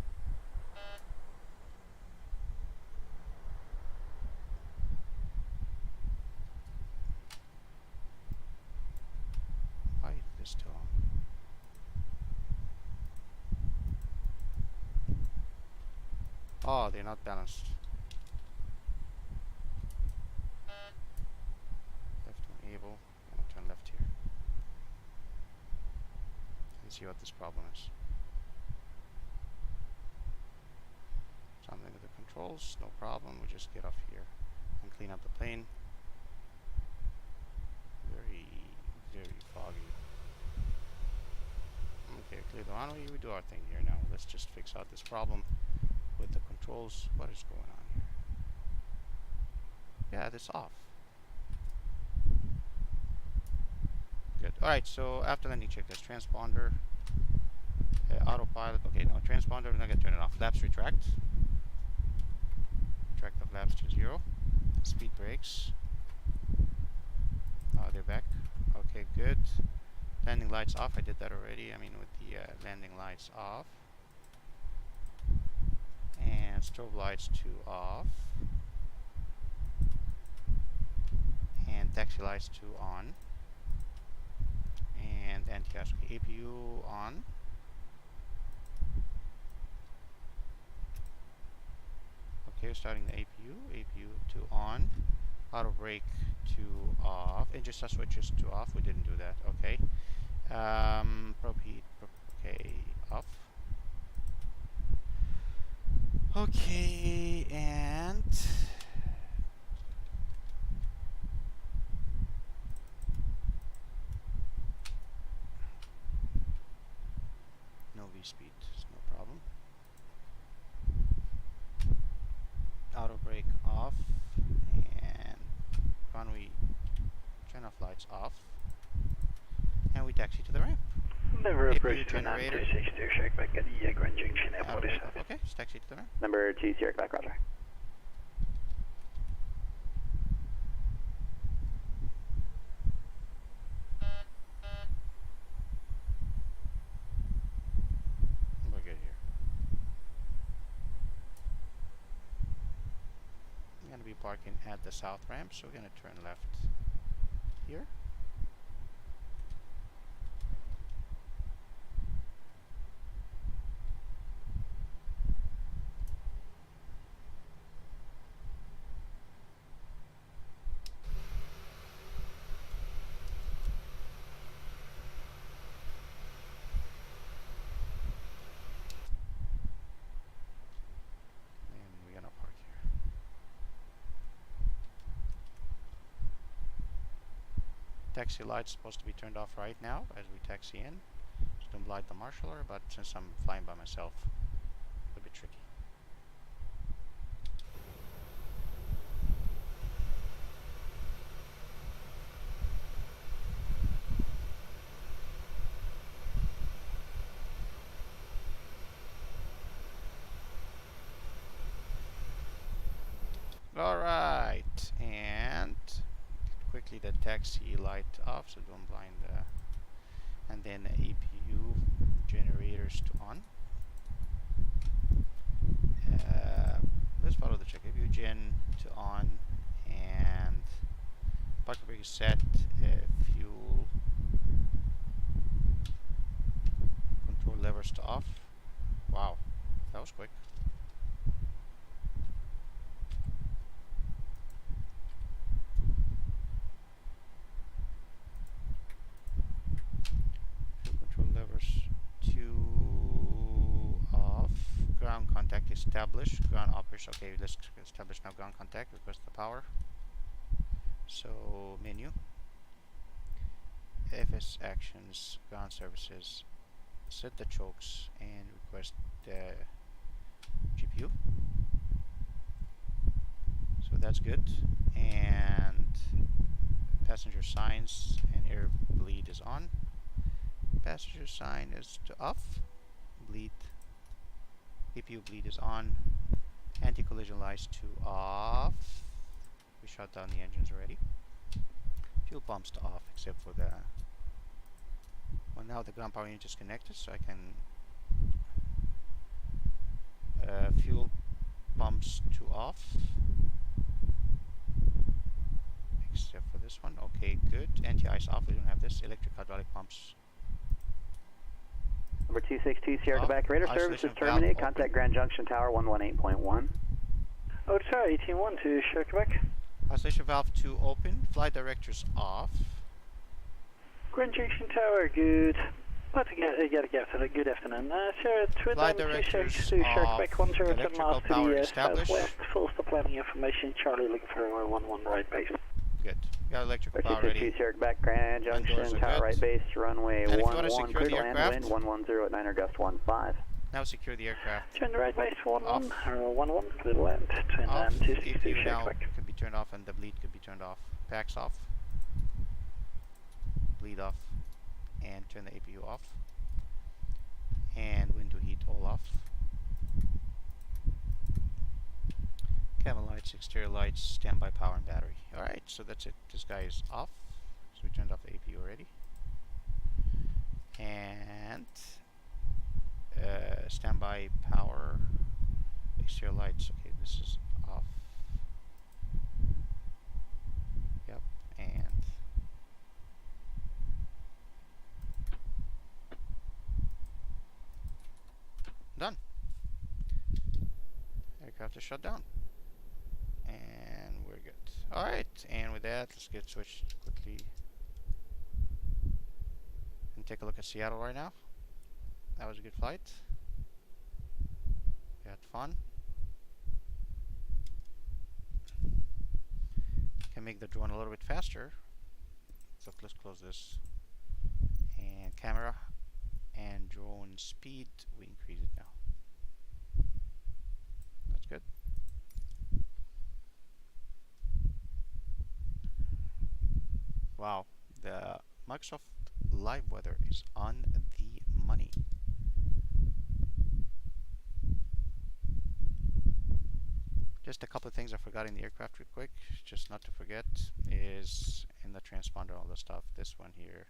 Speaker 1: Why is this still on? Oh, they're not balanced. Left when able. I'm gonna turn left here. And see what this problem is. Something with the controls, no problem. We just get off here and clean up the plane. Very, very foggy. Okay, clear the runway. We do our thing here now. Let's just fix out this problem with the controls. What is going on here? Yeah, that's off. Good. Alright, so after landing check this transponder. Autopilot. Okay, no, transponder. We're not going to turn it off. Flaps retract. Retract the flaps to 0. Speed brakes. They're back. Okay, good. Landing lights off. I did that already. I mean, with the landing lights off. And strobe lights to off. And taxi lights to on. And anti-gas. Okay, APU on. Okay, starting the APU to on. Auto brake to off. Engine switches to off. We didn't do that. Okay. Probe heat. Okay, off. Okay, and no V-speed, no problem. Auto brake off, and runway turn off lights off, and we taxi to the ramp.
Speaker 8: Never approach
Speaker 1: generator.
Speaker 8: 262 Sierra Quebec at the Grand Junction Airport.
Speaker 1: Okay, just taxi to the ramp.
Speaker 6: Number 2 Sierra Quebec, roger.
Speaker 1: parking at the south ramp, so we're gonna turn left here. And we're gonna park here. Taxi light's supposed to be turned off right now as we taxi in. Just don't blind the marshaller, but since I'm flying by myself, a bit tricky. Alright, and quickly the taxi light off so don't blind and then the APU generators to on. Let's follow the check. APU gen to on and parking brake is set, fuel control levers to off. Wow, that was quick. Ground contact established. Ground operation. Okay, let's establish now ground contact. Request the power. So menu. FS actions. Ground services. Set the chokes and request the GPU. So that's good. And passenger signs and air bleed is on. Passenger sign is to off. Bleed. APU bleed is on. Anti-collision lights to off. We shut down the engines already. Fuel pumps to off, except for the... Well, now the ground power unit is connected, so I can... fuel pumps to off. Except for this one. Okay, good. Anti-ice off. We don't have this. Electric hydraulic pumps.
Speaker 6: Number 262 Sierra Quebec, radar services terminated. Contact Grand Junction Tower 118.1.
Speaker 8: Oh, sorry, 18-1 to Sierra Quebec.
Speaker 1: Isolation valve 2 open. Flight directors off.
Speaker 8: Grand Junction Tower, good. Good afternoon. Sierra Twin
Speaker 1: Flight
Speaker 8: 262
Speaker 1: directors
Speaker 8: Sierra
Speaker 1: off.
Speaker 8: Quebec 107
Speaker 1: Electrical
Speaker 8: miles to
Speaker 1: power
Speaker 8: the
Speaker 1: established.
Speaker 8: southwest. Full stop landing information. Charlie looking for 11 right base.
Speaker 1: Good. We got electrical power ready.
Speaker 6: 262 Sierra Quebec, Grand Junction Tower
Speaker 1: good.
Speaker 6: right base, runway
Speaker 1: And if you want to
Speaker 6: 11,
Speaker 1: secure
Speaker 6: clear
Speaker 1: the
Speaker 6: to land,
Speaker 1: aircraft,
Speaker 6: wind 110 at 9 gust 15.
Speaker 1: now secure the aircraft.
Speaker 8: Turn the right base 11,
Speaker 1: Off.
Speaker 8: 11, clear to land. Twin
Speaker 1: Off.
Speaker 8: 262
Speaker 1: APU
Speaker 8: Sierra
Speaker 1: now
Speaker 8: Quebec.
Speaker 1: could be turned off and the bleed could be turned off. Packs off. Bleed off. And turn the APU off. And window heat all off. Cabin lights, exterior lights, standby power and battery. Alright, so that's it. This guy is off. So we turned off the APU already. And standby power, exterior lights. Okay, this is off. Yep, and done. Aircraft is shut down. And we're good. Alright, and with that, let's get switched quickly and take a look at Seattle right now. That was a good flight. We had fun. Can make the drone a little bit faster. So let's close this. And camera and drone speed, we increase it now. That's good. Wow, the Microsoft Live weather is on the money. Just a couple of things I forgot in the aircraft real quick, just not to forget, is in the transponder, all the stuff. This one here,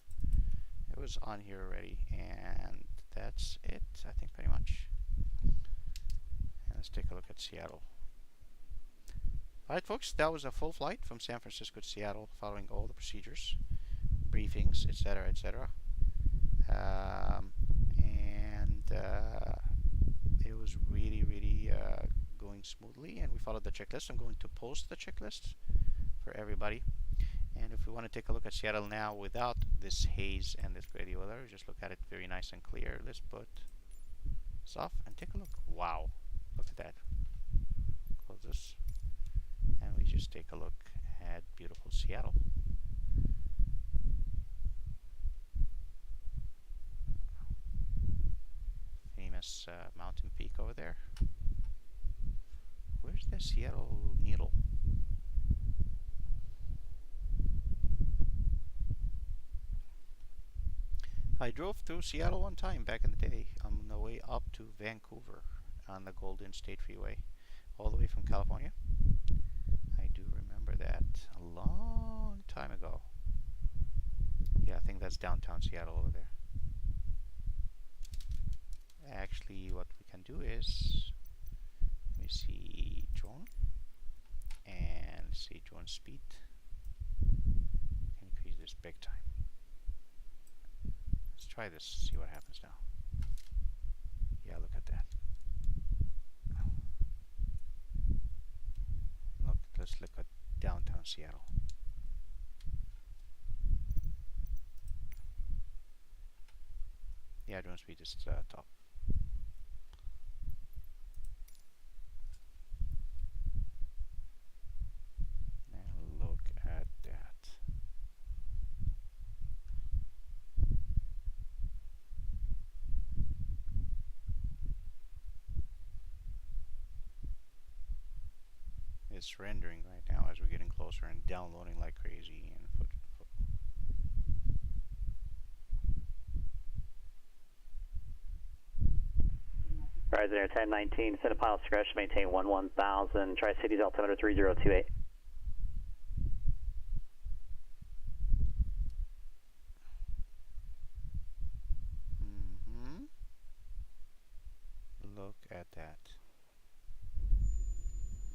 Speaker 1: it was on here already, and that's it, I think, pretty much. And let's take a look at Seattle. Alright folks, that was a full flight from San Francisco to Seattle following all the procedures, briefings, etc., etc. It was really going smoothly, and we followed the checklist. I'm going to post the checklist for everybody. And if we want to take a look at Seattle now without this haze and this gray weather, just look at it very nice and clear. Let's put this off and take a look. Wow, look at that. Close this. And we just take a look at beautiful Seattle. Famous mountain peak over there. Where's the Seattle Needle? I drove through Seattle one time back in the day on the way up to Vancouver on the Golden State Freeway, all the way from California. I do remember that a long time ago. Yeah, I think that's downtown Seattle over there. Actually, what we can do is, let me see drone, and see drone speed. We can increase this big time. Let's try this, see what happens now. Yeah, look at that. Let's look at downtown Seattle. Yeah, drone speed is top. And look at that. It's rendering right now as we're getting closer and downloading like crazy. And
Speaker 6: Rise there, 1019, send a pilot discretion, maintain 11,000, Tri-Cities altimeter 3028.